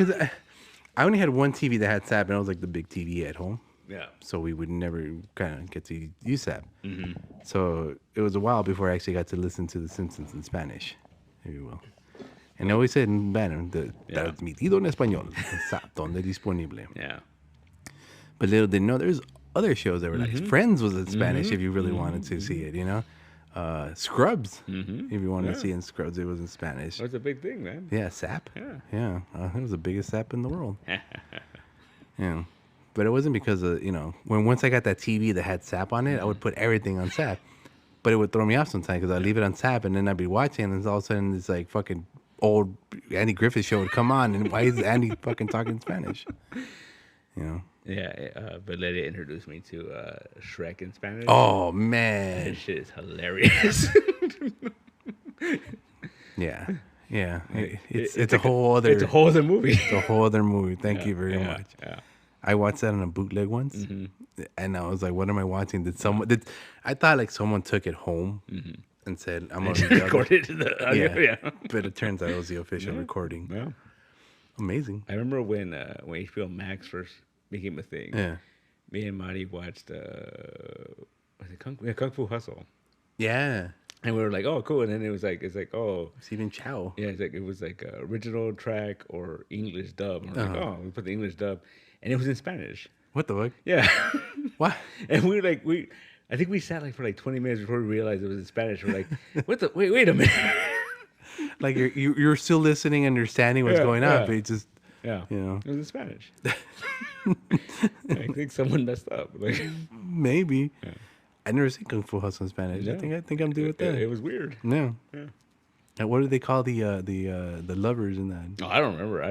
because I only had one TV that had SAP, and it was like the big TV at home. Yeah. So we would never kind of get to use SAP. Mm-hmm. So it was a while before I actually got to listen to The Simpsons in Spanish, if you will. And I always said in Spanish, transmitido en español, SAP, donde disponible. Yeah. But little did know there's other shows that were like Friends was in Spanish if you really wanted to see it, you know. Scrubs, if you wanted to see in Scrubs, it was in Spanish. That was a big thing, man. Yeah, SAP. Yeah. It was the biggest SAP in the world. Yeah, but it wasn't because of once I got that TV that had SAP on it, I would put everything on SAP, but it would throw me off sometimes because I'd leave it on SAP and then I'd be watching and all of a sudden this like fucking old Andy Griffith show would come on and why is Andy fucking talking Spanish? You know. Yeah, but Lydia introduced me to Shrek in Spanish. Oh man, that shit is hilarious. Yeah. It's a whole other. It's a whole other movie. It's a whole other movie. Thank you very much. Yeah. I watched that on a bootleg once, and I was like, "What am I watching?" I thought like someone took it home and said, "I'm gonna record it to the audio." Yeah. But it turns out it was the official recording. Yeah. Amazing. I remember when HBO Max first became a thing. Yeah. Me and Marty watched Kung Fu Hustle. Yeah. And we were like, oh, cool. And then it's like, oh. Stephen Chow. Yeah, it was like original track or English dub. And we're like, oh, we put the English dub. And it was in Spanish. What the fuck? Yeah. What? And we were like, I think we sat like for like 20 minutes before we realized it was in Spanish. We're like, wait a minute. Like you're still listening, understanding what's going on, but it just, it was in Spanish. I think someone messed up. Like, maybe. Yeah. I never seen Kung Fu Hustle in Spanish. Yeah. I think I'm doing with that. It was weird. Yeah. And what do they call the lovers in that? Oh, I don't remember.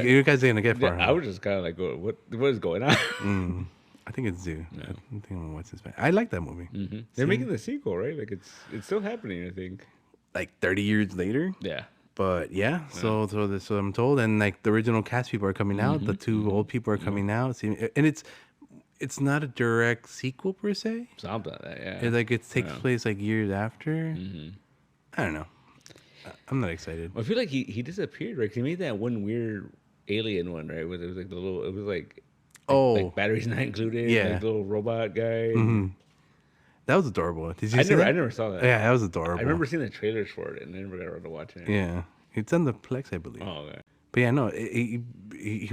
You guys didn't get far? I was just kind of like, what is going on? I think it's due. Yeah. I think I'm gonna watch this. I like that movie. Mm-hmm. They're making the sequel, right? Like it's still happening. I think. Like 30 years later. Yeah. But so I'm told, and like the original cast people are coming out. The two old people are coming out, and it's not a direct sequel per se. Something like that, yeah. It's like it takes place like years after. I don't know. I'm not excited. I feel like he disappeared, right? 'Cause he made that one weird alien one, right? It was like like batteries not included. Yeah, like the little robot guy. That was adorable. Did you see that? I never saw that. Yeah, that was adorable. I remember seeing the trailers for it, and I never got around to watching it. Yeah, it's on the Plex, I believe. Oh, okay. But yeah, no, he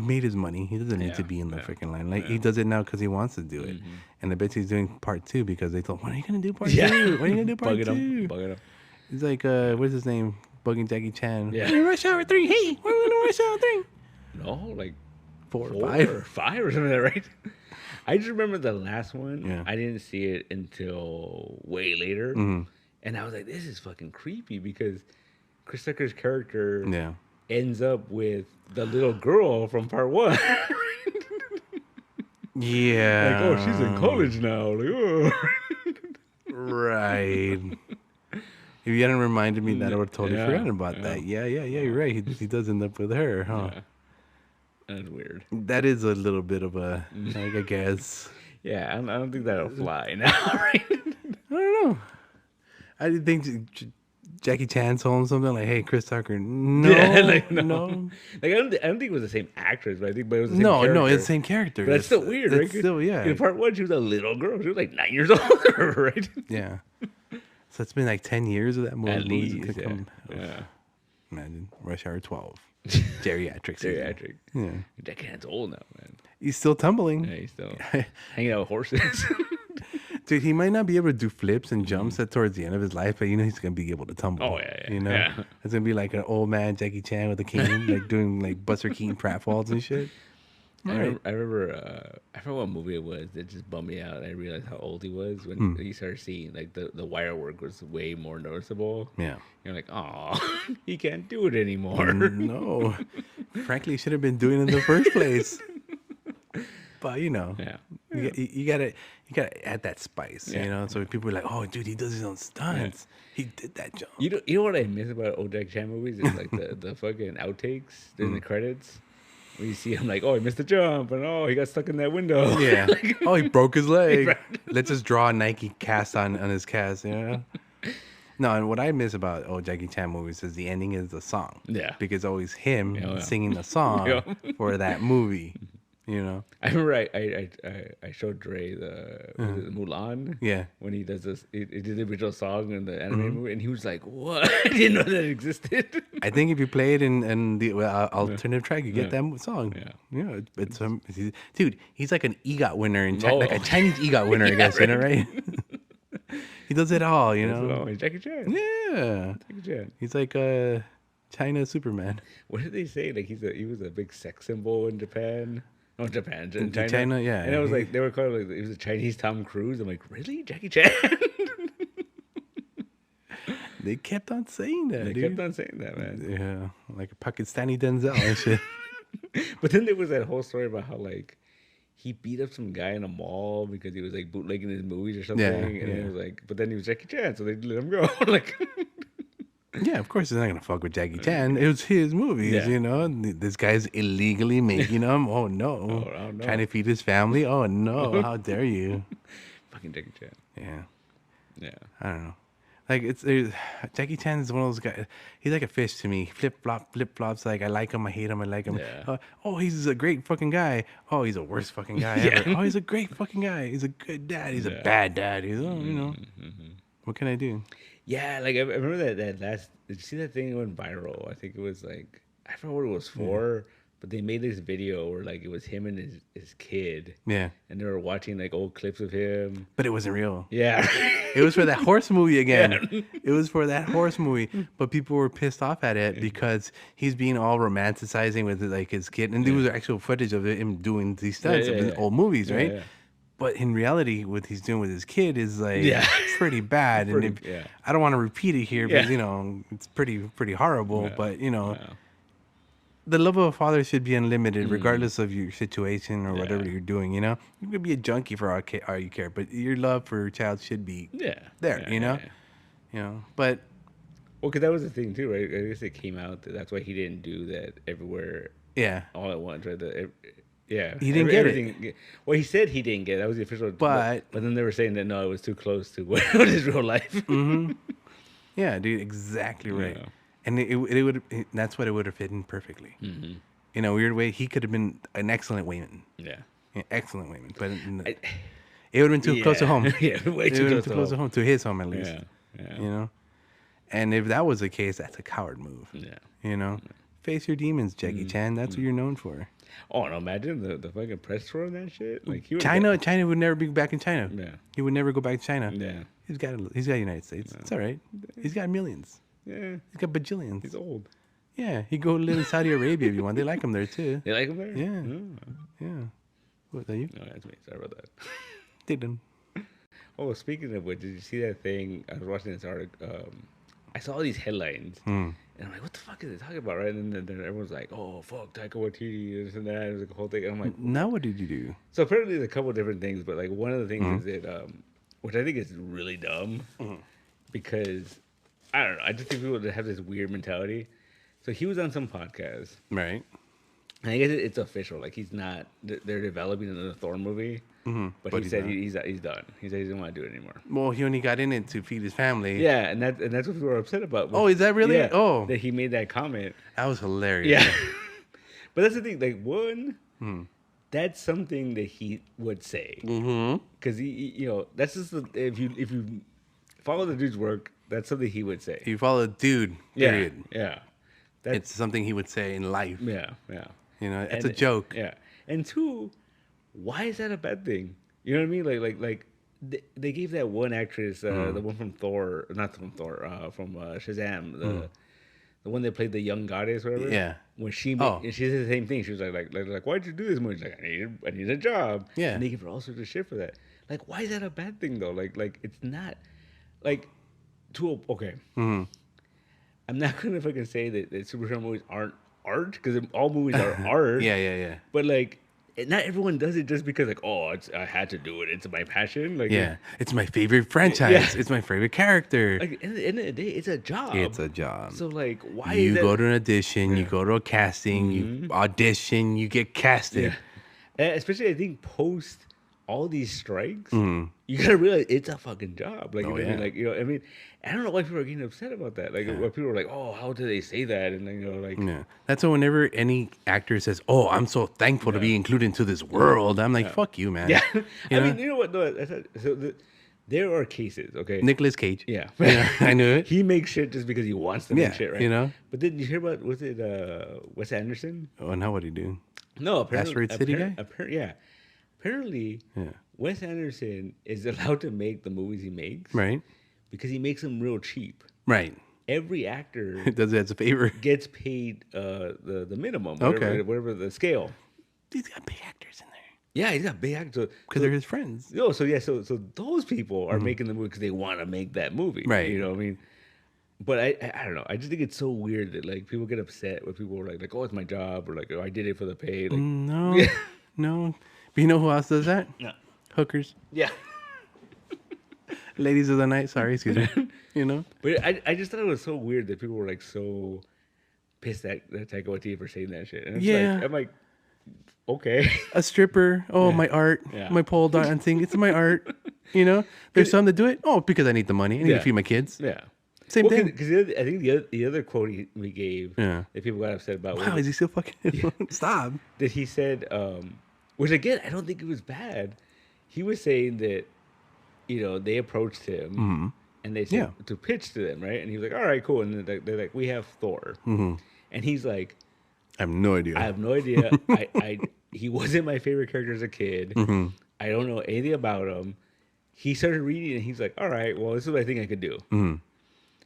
made his money. He doesn't need to be in the freaking line. Like he does it now because he wants to do it. And I bet he's doing part 2 because they told him, when are you gonna do part 2? When are you gonna do part 2? Bugging him. He's like, what's his name? Bugging Jackie Chan. Yeah. Rush Hour 3. Hey, we're gonna Rush Hour 3. No, like 4 or 5 or 5 or something like that, right? I just remember the last one. Yeah. I didn't see it until way later, and I was like, "This is fucking creepy," because Chris Tucker's character ends up with the little girl from part 1. Yeah. Like, oh, she's in college now. Like, oh. Right. If you hadn't reminded me that, I would have totally forgotten about that. Yeah, you're right. He does end up with her, huh? Yeah. That's weird. That is a little bit of a, like, I guess. Yeah, I don't think that'll fly now, right? I don't know. I didn't think Jackie Chan told him something like, "Hey, Chris Tucker, no." Like, no. Like, I don't think it was the same actress, but I think it was the same character. No, it's the same character. But that's still weird, right? Still, yeah. In part 1, she was a little girl. She was like 9 years old, right? Yeah. So it's been like 10 years of that movie. At least, yeah. Imagine Rush Hour 12. Geriatric. Yeah. Jackie Chan's old now, man. He's still tumbling. Yeah, he's still hanging out with horses. Dude, he might not be able to do flips and jumps towards the end of his life, but he's gonna be able to tumble. Oh yeah. You know, it's gonna be like an old man Jackie Chan with a cane, like doing like Buster Keaton pratfalls and shit. I remember, I forgot what movie it was that just bummed me out. I realized how old he was when you started seeing like the wire work was way more noticeable. Yeah, you're like, oh, he can't do it anymore. No, frankly, he should have been doing it in the first place. But you gotta add that spice, you know. So people are like, "Oh, dude, he does his own stunts. He did that jump." You know what I miss about old Jackie Chan movies is like the fucking outtakes during the credits. Where you see him like, oh, he missed the jump, and oh, he got stuck in that window. Yeah. Like, oh, he broke his leg. Let's just draw a Nike cast on his cast, you know? No, and what I miss about Jackie Chan movies is the ending is the song. Yeah. Because it's always him Yeah. singing the song Yeah. for that movie. You know. I remember I showed Dre was it Mulan. Yeah. When he does this, he did the original song in the anime movie, and he was like, "What? I didn't know that existed." I think if you play it in the alternative track, you get that song. Yeah. It's dude. He's like an EGOT winner in Oh. like a Chinese EGOT winner, I guess. right. You know, right? He does it all. You know. He's Jackie Chan. Yeah. Jackie Chan. He's like China Superman. What did they say? Like he was a big sex symbol in Japan. Oh, Japan, in China. China, yeah. And I was like, they were calling like he was a Chinese Tom Cruise. I'm like, really, Jackie Chan? They kept on saying that. They kept on saying that, man. Yeah, like a Pakistani Denzel and shit. But then there was that whole story about how like he beat up some guy in a mall because he was like bootlegging his movies or something. And it was like, but then he was Jackie Chan, so they let him go. Like, yeah, of course he's not gonna fuck with Jackie Chan. It was his movies, you know. This guy's illegally making them. Oh no. Oh, no. Trying to feed his family. Oh no, how dare you? Fucking Jackie Chan. Yeah. Yeah. I don't know. Like Jackie Chan is one of those guys. He's like a fish to me. Flip flops. Like I like him, I hate him, I like him. Yeah. Oh, he's a great fucking guy. Oh, he's a worst fucking guy ever. Oh, he's a great fucking guy. He's a good dad. He's a bad dad. He's you know. What can I do? Yeah, like I remember that last. Did you see that thing that went viral? I think it was like I forgot what it was for, but they made this video where like it was him and his kid. Yeah. And they were watching like old clips of him. But it wasn't real. Yeah. It was for that horse movie again. Yeah. It was for that horse movie, but people were pissed off at it because he's being all romanticizing with like his kid, and there was actual footage of him doing these stunts of his old movies, right? Yeah. But in reality, what he's doing with his kid is like pretty bad, and I don't want to repeat it here because you know it's pretty horrible. Yeah. But you know, the love of a father should be unlimited, regardless of your situation or whatever you're doing. You know, you could be a junkie for all you care, but your love for your child should be there. You know, you know. But well, because that was the thing too, right? I guess it came out that that's why he didn't do that everywhere. Yeah, all at once, right? He didn't get it. Well, he said he didn't get it. That was the official. But then they were saying that no, it was too close to what his real life. Yeah, dude, exactly right. Yeah. And it would that's what it would have fitted perfectly. In a weird way, he could have been an excellent Wayman. Yeah, excellent Wayman. But it would have been too close to home. Way too close to home, to his home at least. Yeah. You know, and if that was the case, that's a coward move. Yeah, you know, face your demons, Jackie Chan. That's what you're known for. Oh, no, imagine the fucking press tour and that shit. Like China would never be back in China. Yeah. He would never go back to China. Yeah. He's got United States. Yeah. It's all right. He's got millions. Yeah. He's got bajillions. He's old. Yeah. He go live in Saudi Arabia if you want. They like him there too. They like him there? Yeah. Yeah. What are you? No, that's me. Sorry about that. Didn't. Oh, speaking of which, did you see that thing? I was watching this article. I saw all these headlines. And I'm like, what the fuck is it talking about, right? And then everyone's like, oh, fuck, Taika Waititi, this and that. It was like a whole thing. And I'm like, now what did you do? So apparently there's a couple of different things, but like one of the things is that, which I think is really dumb, because, I don't know, I just think people have this weird mentality. So he was on some podcast. Right. And I guess it's official. Like he's not, they're developing another Thor movie. But he said he's done. He said he doesn't want to do it anymore. Well, he only got in it to feed his family. Yeah, and that's what people were upset about. Oh, is that really? Yeah, oh, that he made that comment. That was hilarious. Yeah, but that's the thing. Like that's something that he would say. Because you know, that's just if you follow the dude's work, that's something he would say. If you follow the dude, period. Yeah. It's something he would say in life. Yeah. You know, it's a joke. Yeah, and two. Why is that a bad thing? You know what I mean? Like they gave that one actress, the one from Thor, not from Thor, from Shazam, the one that played the young goddess, or whatever. Yeah. When she she said the same thing. She was like, why'd you do this movie? She's like, I need a job. Yeah. And they give her all sorts of shit for that. Like, why is that a bad thing though? Like it's not like okay. I'm not gonna fucking say that superhero movies aren't art because all movies are art. Yeah. But like. Not everyone does it just because, like, I had to do it. It's my passion. Like, it's my favorite franchise. It's my favorite character. Like, at the end of the day, it's a job. It's a job. So, like, why you go to an audition, you go to a casting, you audition, you get casted. Yeah. Especially, I think, post all these strikes, you gotta realize it's a fucking job. Like, Oh, you know what I yeah. mean? Like, you know, I mean, I don't know why people are getting upset about that. Like, why people are like, oh, how do they say that? And then, you know, like, Yeah. That's why whenever any actor says, "Oh, I'm so thankful to be included into this world," I'm like, "Fuck you, man." yeah. You I know? mean, you know what? No, there are cases, okay? Nicolas Cage. Yeah. Yeah, I knew it. He makes shit just because he wants to make Yeah, shit, right? you know? But then you hear about, was it Wes Anderson? Oh, now what do you do? No, apparently, Asteroid City guy? yeah. Apparently, Yeah. Wes Anderson is allowed to make the movies he makes Right. because he makes them real cheap. Right. Every actor It does it as a favor. gets paid the minimum, Okay. whatever the scale. He's got big actors in there Yeah, he's got big actors. because they're his friends. No, so yeah, so those people are making the movie because they want to make that movie, Right. You know what I mean? But I don't know. I just think it's so weird that like people get upset when people are like, oh, it's my job, or like, oh, I did it for the pay. Like, No. No. But you know who else does that? no. Hookers. Yeah. Ladies of the night. Sorry, excuse me. You know? But I just thought it was so weird that people were like so pissed at Taika Waititi for saying that shit. And it's Yeah. like, I'm like, okay. A stripper. Oh, my art. Yeah. My pole dancing. It's my art. You know? There's some that do it. Oh, because I need the money. I need to Yeah. feed my kids. Yeah. Same thing. Because I think the other quote we gave Yeah. that people got upset about Wow, was is he still fucking... Stop. that he said, which again, I don't think it was bad. He was saying that, you know, they approached him and they said Yeah. to pitch to them, right? And he was like, all right, cool. And they're like, we have Thor. And he's like, I have no idea. I have no idea. He wasn't my favorite character as a kid. I don't know anything about him. He started reading and he's like, all right, well, this is what I think I could do.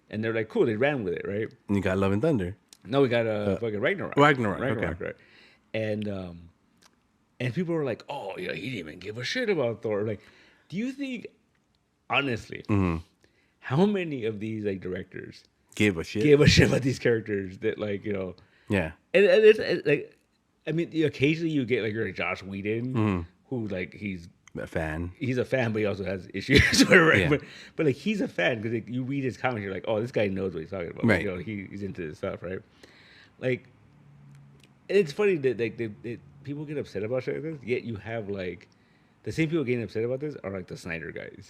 And they're like, cool. They ran with it, right? And you got Love and Thunder. No, we got fucking Ragnarok. Ragnarok, okay. Right? And people were like, oh, yeah, he didn't even give a shit about Thor. Like, do you think, honestly, how many of these like directors Give a shit. gave a shit about these characters that, like, you know, Yeah. and it's like, I mean, occasionally you get like your Josh Whedon, who like he's A fan. a fan, but he also has issues, whatever. Right? Yeah. But like he's a fan because like, you read his comments, you're like, oh, this guy knows what he's talking about. Right. You know, he's into this stuff, right? Like, and it's funny that like they people get upset about shit like this, yet you have like the same people getting upset about this are like the Snyder guys.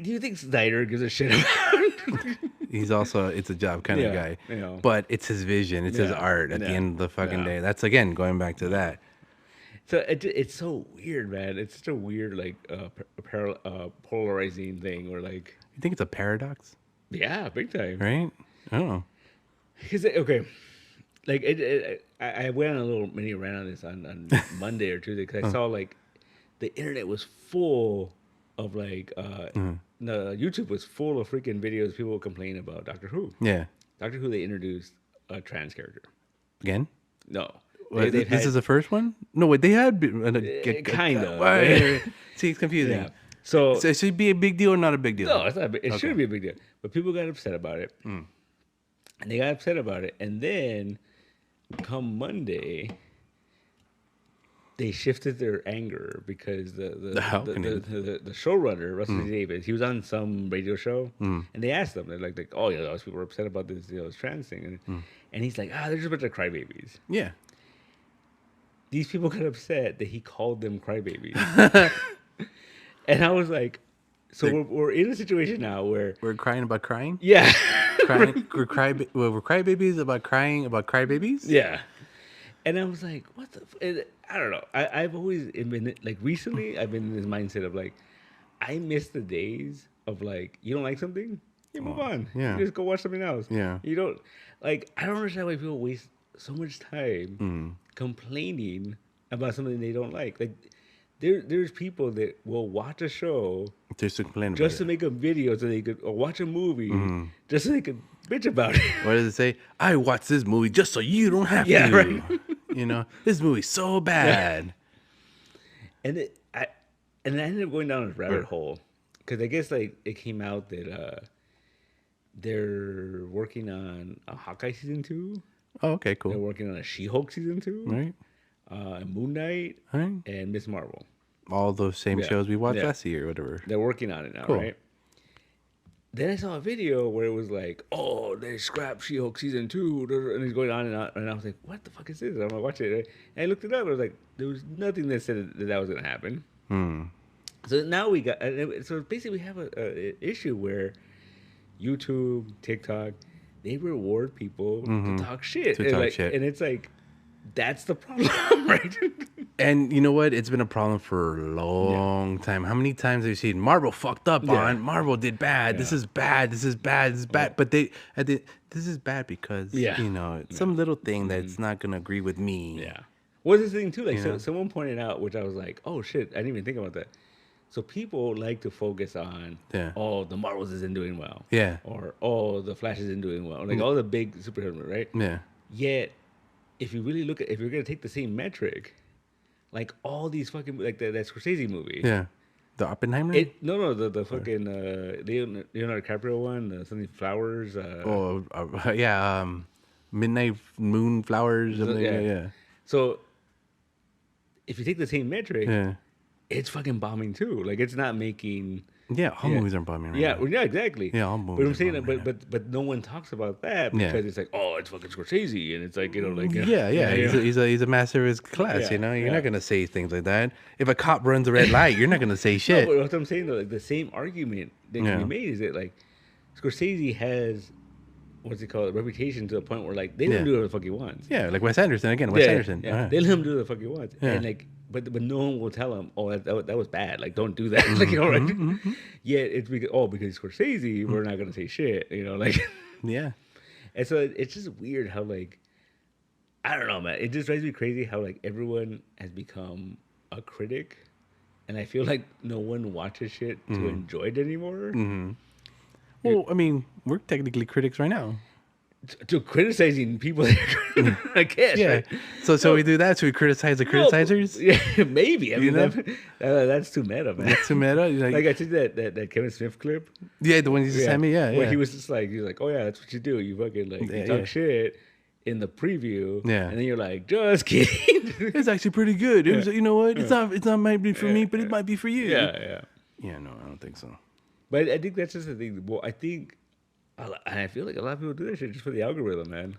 Do you think Snyder gives a shit about? He's also it's a job kind of guy. You know. But it's his vision. It's his Yeah. art at the Yeah. end of the fucking Yeah. day. That's again going back to that. So it's so weird, man. It's such a weird like polarizing thing, where like, You think it's a paradox, yeah, big time. right? I don't know. Because okay, like I went on a little mini rant on this on Monday or Tuesday because I saw like the internet was full of like the YouTube was full of freaking videos. People complaining about Doctor Who. Yeah. Doctor Who, they introduced a trans character. Again? No, Well, this is the first one? No, wait, they had kind of. See, it's confusing. Yeah. So So it should be a big deal or not a big deal? no, it's not. It shouldn't be a big deal. But people got upset about it, and they got upset about it, and then come Monday, they shifted their anger because the showrunner Russell T Davies, he was on some radio show, and they asked them, they're like, oh yeah, those people were upset about this, this trans thing, and he's like, they're just a bunch of crybabies. Yeah. These people got upset that he called them crybabies, and I was like, so we're in a situation now where We're crying about crying? yeah, We're crybabies about crying about crybabies? yeah. And I was like, what the... I don't know. I've always been... Like, recently, I've been in this mindset of, like, I miss the days of, like, you don't like something? You move on. yeah. You just go watch something else. Yeah. You don't... Like, I don't understand why people waste so much time complaining about something they don't like. Like, there's people that will watch a show Just to complain about just it. to make a video so they could... Or watch a movie just so they could bitch about it. What does it say? I watched this movie just so you don't have Yeah, to. right. You know, this movie's so bad. And I ended up going down a rabbit hole because I guess like it came out that they're working on a Hawkeye season 2. Oh, okay, They're cool. working on a She-Hulk season 2, Right, Moon Knight, right. and Miss Marvel. All those same Yeah. shows we watched Yeah. last year or whatever. They're working on it now, Cool. right? then I saw a video where it was like, oh, they scrapped She-Hulk season 2, and it's going on and on. And I was like, what the fuck is this? I'm gonna watch it. Right? And I looked it up. I was like, there was nothing that said that was gonna happen. Hmm. So now we got. So basically, we have a issue where YouTube, TikTok, they reward people to talk shit. To and talk like, shit. and it's like, that's the problem, right? And you know what? It's been a problem for a long time. How many times have you seen Marvel fucked up on? Marvel did bad. This is bad. This is bad. This is bad. But this is bad because it's some little thing that's not gonna agree with me. Yeah. What's this thing too? Like, so someone pointed out, which I was like, oh shit, I didn't even think about that. So people like to focus on, oh, the Marvels isn't doing well. Yeah. Or, oh, the Flash isn't doing well. Like all the big superheroes, right? Yeah. Yet, if you really look at, if you're gonna take the same metric, like all these fucking, like that Scorsese movie. Yeah. The Oppenheimer? No, the fucking Leonardo DiCaprio one, something Flowers. Midnight Moon Flowers. Something, yeah. So, if you take the same metric, Yeah. it's fucking bombing too. Like it's not making. Yeah, all movies are bombing right now. Yeah, exactly. Yeah, all movies. But I'm saying that, but no one talks about that because it's like, oh, it's fucking Scorsese, and it's like He's a master of his class. Yeah, You're not gonna say things like that. If a cop runs a red light, you're not gonna say shit. No, but what I'm saying though, like the same argument that can be made is that like Scorsese has what's it called, reputation to the point where like they let him do whatever the fuck he wants. Yeah, like Wes Anderson again. Wes Anderson. Yeah. They let him do the fuck he wants, and like. But no one will tell him, oh, that was bad. Like, don't do that. Like, right? Yet it's because because Scorsese, we're not gonna say shit. Like. Yeah. And so it's just weird how like, I don't know, man. It just drives me crazy how like everyone has become a critic, and I feel like no one watches shit to enjoy it anymore. Well, I mean, we're technically critics right now. To criticizing people, I guess. Yeah. Right? So we do that. So we criticize the criticizers. Yeah, maybe. I mean, that's too meta, man. That's too meta. Like I took that Kevin Smith clip. Yeah, the one you just sent me. Yeah, where he was just like, oh yeah, that's what you do. You fucking like you talk shit in the preview. Yeah. And then you're like, just kidding. It's actually pretty good. It was, you know what? It's not might be for me, but it might be for you. Yeah. Yeah. No, I don't think so. But I think that's just the thing. Well, I feel like a lot of people do that shit just for the algorithm, man.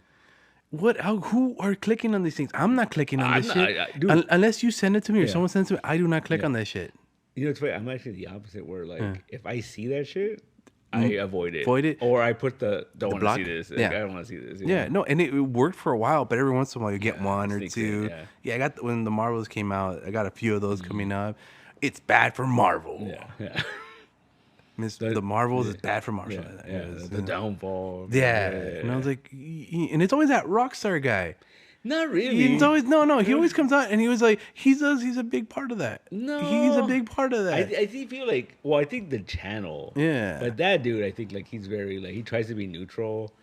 Who are clicking on these things? I'm not clicking on this shit. Unless you send it to me or someone sends it to me, I do not click on that shit. It's funny. I'm actually the opposite where, like, if I see that shit, I avoid it. Or I put don't want to see this. Like, I don't want to see this. Yeah, no, and it worked for a while, but every once in a while you get one or two. I got, when the Marvels came out, I got a few of those coming up. It's bad for Marvel. Yeah. The Marvels is bad for Marvel. The downfall. Yeah. And I was like, and it's always that Rockstar guy. Not really. It's always he always comes out and he was like, he's a big part of that. No, he's a big part of that. I feel like, I think the channel. Yeah. But that dude, I think like he's very like he tries to be neutral.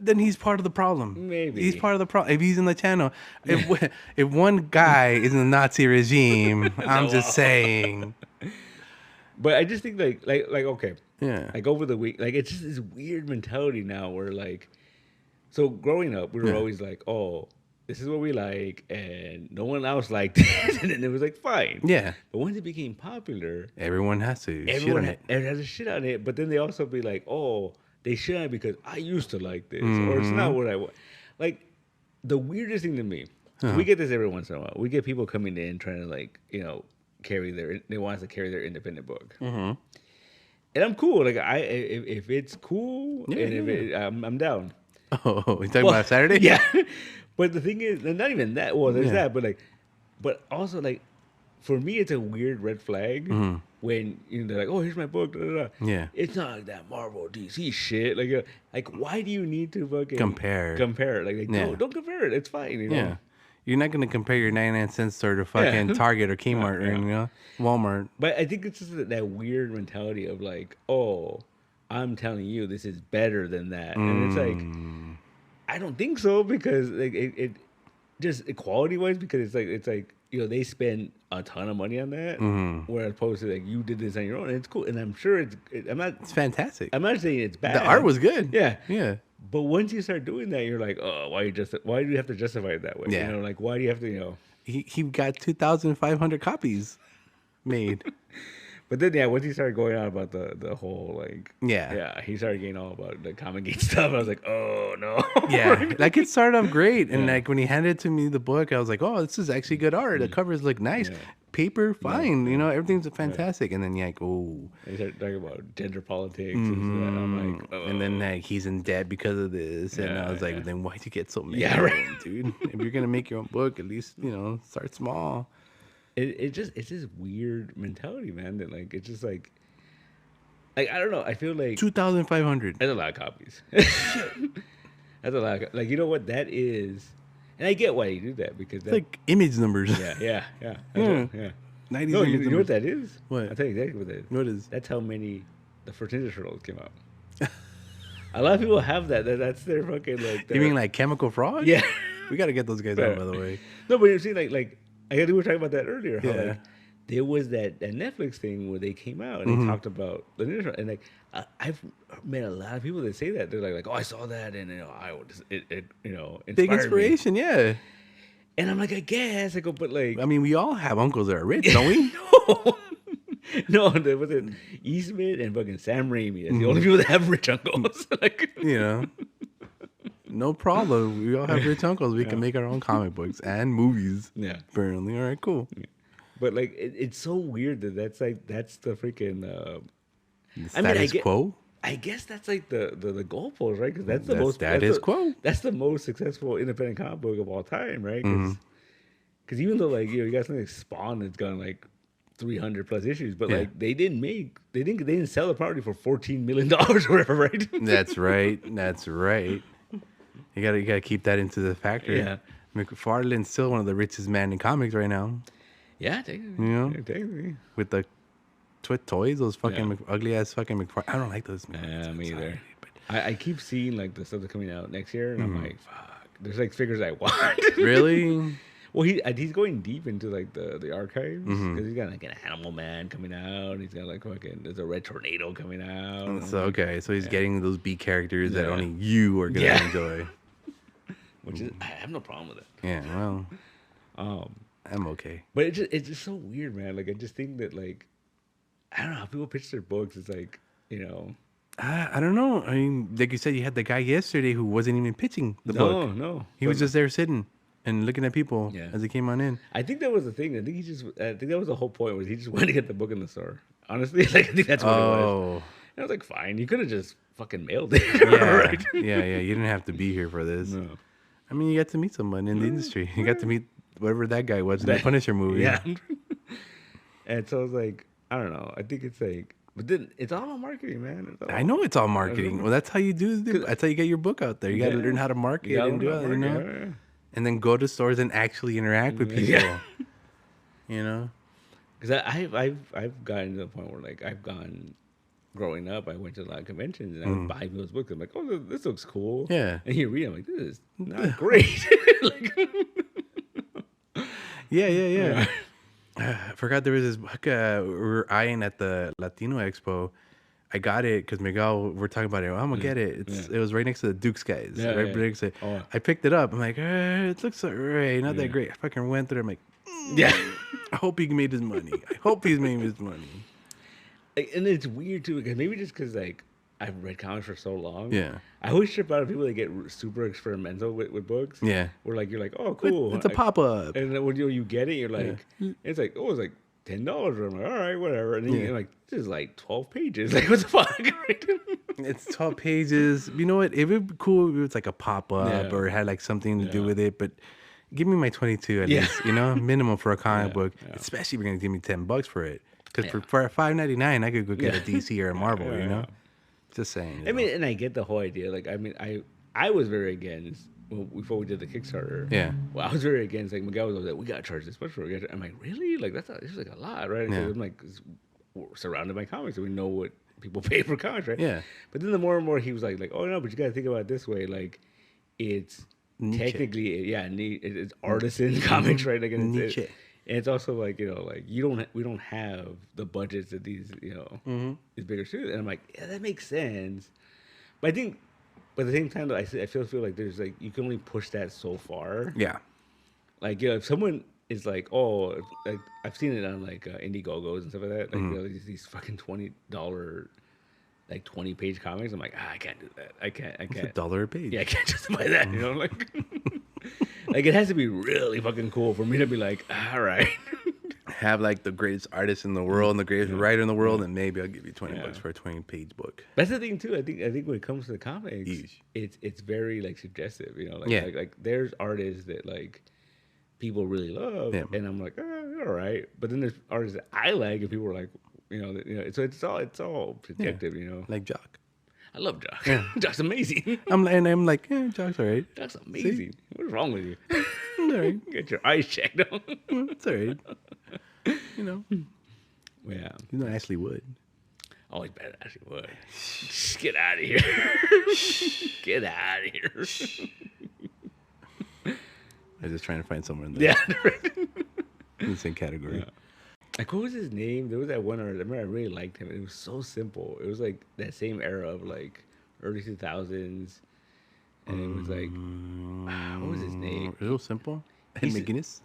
Then he's part of the problem. Maybe he's part of the problem. If he's in the channel, if one guy is in the Nazi regime, I'm just saying. But I just think like okay, yeah, like over the week, like it's just this weird mentality now where like, so growing up we were always like, oh, this is what we like, and no one else liked it, and then it was like fine, yeah. But once it became popular, everyone has to shit has a shit on it. But then they also be like, oh, they shit on it because I used to like this, or it's not what I want. Like the weirdest thing to me, we get this every once in a while. We get people coming in trying to like they want us to carry their independent book, and I'm cool. Like if it's cool, I'm down. Oh, you talking about Saturday? Yeah, but the thing is, not even that. Well, there's that, but also like, for me, it's a weird red flag when they're like, oh, here's my book. Da, da, da. Yeah, it's not like that Marvel DC shit. Like why do you need to fucking compare? Like no, don't compare it. It's fine. You know? Yeah. You're not going to compare your 99-cent store to fucking Target or Kmart or Walmart. But I think it's just that weird mentality of like, oh, I'm telling you this is better than that. And it's like, I don't think so, because like it just equality-wise, because it's like they spend a ton of money on that, whereas opposed to like you did this on your own, and it's cool. And I'm sure it's fantastic. I'm not saying it's bad. The art was good. Yeah. But once you start doing that, you're like, oh, why do you have to justify it that way? Yeah. Like why do you have to, He got 2,500 copies made. But then, yeah, once he started going on about the whole like, Yeah. he started getting all about the comic gate stuff. I was like, oh no. Yeah, like it started off great, and Yeah. like when he handed to me the book, I was like, "Oh, this is actually good art. The covers look nice, Yeah. paper fine. Yeah. You know, everything's fantastic." And then you're like, "Oh," They started talking about gender politics and that. I'm like, oh. and then like he's in debt because of this, and I Yeah, was like, yeah. "Then why'd you get so mad, Yeah, right. dude? If you're gonna make your own book, at least start small." It's just weird mentality, man. That like it's just like I don't know. I feel like 2,500. that's a lot of copies. That's a lot. Like you know what that is, and I get why you do that because It's that, like image numbers. yeah. That's Yeah. what- yeah. 90s No, image you know what numbers. that is? What? I'll tell you exactly what that is. What is? That's how many the First Ninja Turtles came out. A lot of people have that. That's their fucking like. You mean like Chemical Frog? Yeah. We got to get those guys on, by the way. No, but you see, like I guess we were talking about that earlier. How Yeah. like there was that Netflix thing where they came out and they talked about the Ninja Turtles, and like I've met a lot of people that say that they're like, oh, I saw that, and it inspired Big me. inspiration, yeah. And I'm like, I guess I go, but like, I mean, we all have uncles that are rich, don't we? no, there was it Eastman and fucking Sam Raimi. That's the only people that have rich uncles. Like, No problem. We all have rich uncles. We can make our own comic books and movies. yeah. Apparently. All right, cool. But like, it's so weird that's the freaking. The I mean, status quo. I guess that's like the goalpost, right? Because that's the That's most status quo. That's the most successful independent comic book of all time, right? Mm-hmm. Because even though like you got something like Spawn that's gone like 300 plus issues, but like they didn't sell the property for $14 million or whatever, right? That's right. That's right. You gotta keep that into the factor. Yeah. McFarlane's still one of the richest men in comics right now. Yeah, technically. You know? Yeah, technically. With the toys, those fucking Yeah. ugly ass fucking McFarlane. I don't like those. Yeah, me Sorry, either. but I keep seeing like the stuff that's coming out next year, and I'm like, fuck. There's like figures I want. really? Well, he's going deep into like the archives because he's got like an Animal Man coming out. He's got like fucking there's a Red Tornado coming out. So okay, so he's getting those B characters that Yeah. only you are gonna enjoy. Which is I have no problem with it. Yeah, well, I'm okay. But it's just so weird, man. Like I just think that like I don't know how people pitch their books. It's like I don't know. I mean, like you said, you had the guy yesterday who wasn't even pitching the book. No, He was just there sitting and looking at people Yeah. as they came on in. I think that was the thing. I think that was the whole point. Was he just wanted to get the book in the store? Honestly, like I think that's what it was. Oh, And I was like, fine. You could have just fucking mailed it. yeah, Right? yeah. You didn't have to be here for this. No. I mean, you got to meet someone in the industry. You got to meet whatever that guy was in the Punisher movie. Yeah. And so I was like, I don't know. I think it's like, but then it's all about marketing, man. I know it's all marketing. Well, that's how you do it. That's how you get your book out there. You got to learn how to market and do it, and then go to stores and actually interact with people. Yeah. You know? Because I've gotten to the point where like I've gone growing up. I went to a lot of conventions and I would buy people's books. I'm like, oh, this looks cool. Yeah. And you read, I'm like, this is not great. Like, Yeah. I forgot there was this book we were eyeing at the Latino Expo. I got it because Miguel, we're talking about it. I'm going to get it. It was right next to the Duke's guys. Yeah, right yeah. next to, Oh. I picked it up. I'm like, it looks all right. Not that great. I fucking went through it. I'm like, yeah. I hope he made his money. I hope he's made his money. And it's weird too, because maybe just because like I've read comics for so long. Yeah. I always trip out of people that get super experimental with books. Yeah. Where like you're like, oh, cool. It's a pop up. And then when you get it, you're like, it's like, oh, it's like $10. I'm like, all right, whatever. And then you're like, this is like 12 pages. Like, what the fuck? It's 12 pages. You know what? It would be cool if it was like a pop up or it had like something to do with it. But give me my 22 at least, minimum for a comic book. Especially if you're going to give me $10 for it. Because for $5.99, I could go get a DC or a Marvel, you know? Just saying. I mean, and I get the whole idea. Like, I mean, I was very against, before we did the Kickstarter. Yeah. Well, I was very against, like, Miguel was like, we got to charge this much for it. I'm like, really? Like, this is like a lot, right? Yeah. I'm like, we're surrounded by comics, and we know what people pay for comics, right? Yeah. But then the more and more he was like, oh, no, but you got to think about it this way. Like, it's Niche. Technically, it's artisan comics, right? Like, and Niche. and it's also like, like we don't have the budgets that these, these bigger studios. And I'm like, yeah, that makes sense. But I think, but at the same time, though, I feel like there's like, you can only push that so far. Yeah. Like, if someone, is like, oh, like I've seen it on like Indiegogos and stuff like that. Like Mm-hmm. you know, these fucking $20 like 20-page comics. I'm like, I can't do that. I can't. It's $1 a page. Yeah, I can't justify that. You know, like, like it has to be really fucking cool for me to be like, all right. Have like the greatest artist in the world and the greatest writer in the world, Mm-hmm. and maybe I'll give you $20 Yeah. for a 20-page book. That's the thing too. I think when it comes to the comics, Eesh. it's very like suggestive. You know, like, Yeah. like there's artists that like people really love, Yeah. and I'm like, all right. But then there's artists that I like, and people are like, so it's all subjective. You know, Like Jock. I love Jock. Yeah. Jock's amazing. I'm like, yeah, Jock's all right. Jock's amazing. What's wrong with you? It's all right. Get your eyes checked out. It's all right. You know, Yeah. he's not Ashley Wood. Oh, he's better than Ashley Wood. Just get out of here. Get out of here. I was just trying to find someone in the, Yeah. in the same category. Yeah. Like, what was his name? There was that one artist. I remember I really liked him. It was so simple. It was like that same era of like early 2000s. And it was like, what was his name? Real simple. Ed He's- McGuinness.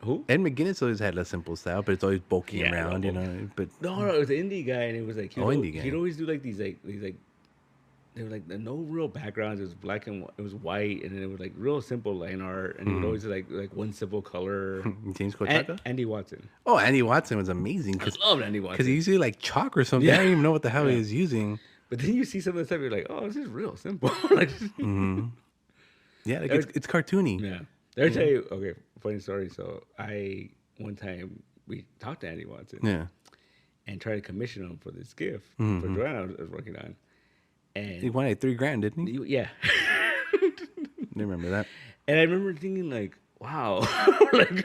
Who? Ed McGuinness always had a simple style, but it's always bulking Yeah, around, you well, know. But No, it was an indie guy, and it was like, indie guy. he'd always do like these like, they were like no real backgrounds. It was black and it was white, and then it was like real simple line art, and he would always do like one simple color. James Kochaka. Andy Watson. Oh, Andy Watson was amazing I because loved Andy Watson. he usually like chalk or something. I Yeah. don't even know what the hell he Yeah. was using. But then you see some of the stuff, you're like, oh, this is real simple. Like, Yeah, like it's cartoony. yeah. Let me tell you, okay, funny story. So one time we talked to Andy Watson Yeah. and tried to commission him for this gift for Joanna I was working on. He And won like $3,000, didn't he? yeah. I remember that. And I remember thinking like, wow, like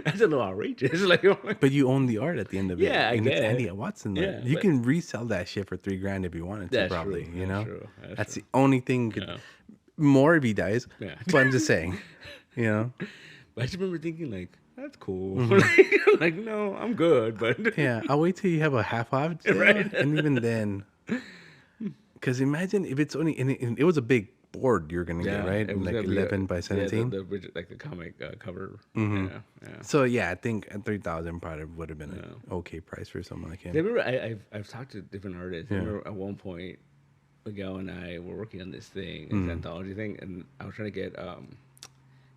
that's a little outrageous. Like, But you own the art at the end of it. Yeah, I and it's get it. Andy Watson. Like, Yeah, you but- can resell that shit for $3,000 if you wanted to, That's probably. true, You that's know, true, that's that's true. the only thing. Yeah. More if he dies. Yeah. But I'm just saying, you know. But I just remember thinking like, that's cool. Mm-hmm. Like, no, I'm good. But Yeah, I'll wait till you have a half off, Right. and even then, because imagine if it's only and it was a big board you're gonna get, right? it was Like gonna be 11 by 17. the like the comic cover. Mm-hmm. Yeah. So yeah, I think at 3,000 probably would have been an okay price for someone like him. I remember I've talked to different artists. I remember at one point, Miguel and I were working on this thing, Mm-hmm. this anthology thing, and I was trying to get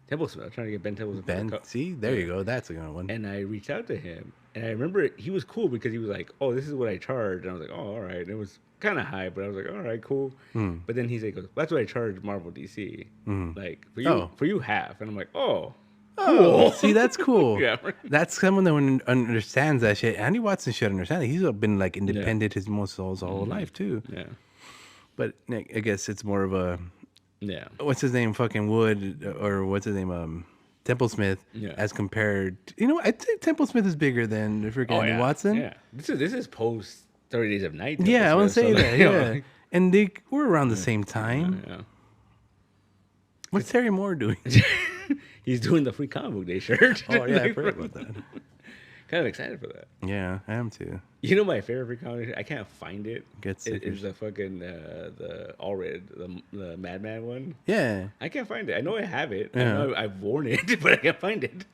Templesmith. I was trying to get Ben Templesmith. Ben, see, there you go. That's a good one. And I reached out to him, and I remember he was cool because he was like, "Oh, this is what I charge," and I was like, "Oh, all right." And it was kind of high, but I was like, "All right, cool." But then he's like, "That's what I charge Marvel DC, like for you half," and I'm like, "Oh." Oh, see, that's cool. Yeah. That's someone that understands that shit. Andy Watson should understand it. He's been like independent his whole life too. Yeah. But like, I guess it's more of a Yeah. what's his name, fucking Wood, or what's his name, Templesmith, Yeah. as compared. You know, I'd say Templesmith is bigger than freaking Andy Watson. Yeah. This is post 30 Days of Night. Yeah, I want to say so, that. like, you know, Yeah, like, and they were around the same time. yeah. What's Terry Moore doing? He's doing the free comic book day shirt. Oh yeah, I Like, forgot about that. kind of excited for that. Yeah, I am too. You know my favorite free comic book? I can't find it. Get It's the fucking the all red the Madman one. Yeah, I can't find it. I know I have it. I Yeah. know I've worn it, but I can't find it.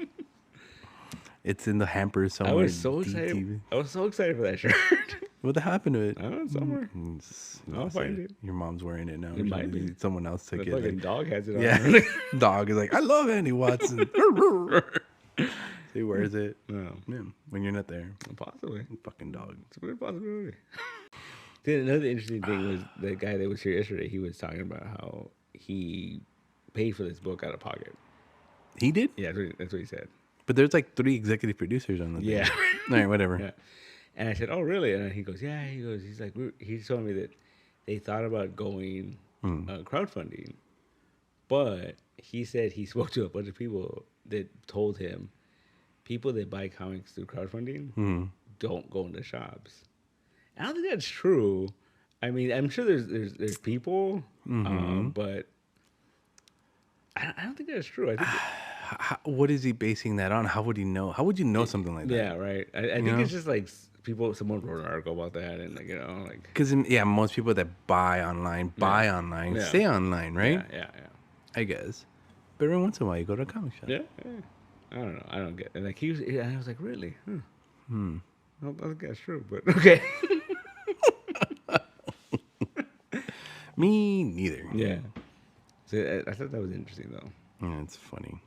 it's in the hamper somewhere. I was so excited. I was so excited for that shirt. What the happened to it? I don't know, somewhere. I'll find it. Your mom's wearing it now. It might be. Someone else The took it. fucking Like, dog has it on. yeah, dog is like, I love Andy Watson. He wears it. No, Yeah, when you're not there, possibly. fucking dog. It's a good possibility. Then another interesting thing was the guy that was here yesterday. He was talking about how he paid for this book out of pocket. He did, Yeah, that's what he said. but there's like 3 executive producers on the thing. Yeah. All right, whatever. Yeah. And I said, "Oh, really?" And he goes, "Yeah." He goes, "He's like, he's telling me that they thought about going crowdfunding, but he said he spoke to a bunch of people that told him people that buy comics through crowdfunding don't go into shops. I don't think that's true. I mean, I'm sure there's people, but I don't think that's true. I think." What is he basing that on? How would he know? How would you know something like that? Yeah, right. I think know? it's just like someone wrote an article about that, and like like Because most people that buy online, Yeah. stay online, right? yeah. I guess. But every once in a while, you go to a comic shop. Yeah. I don't know. I don't get. And like he was, and I was like, really? I don't think that's true, but okay. Me neither. Yeah. So I thought that was interesting though. Yeah, it's funny.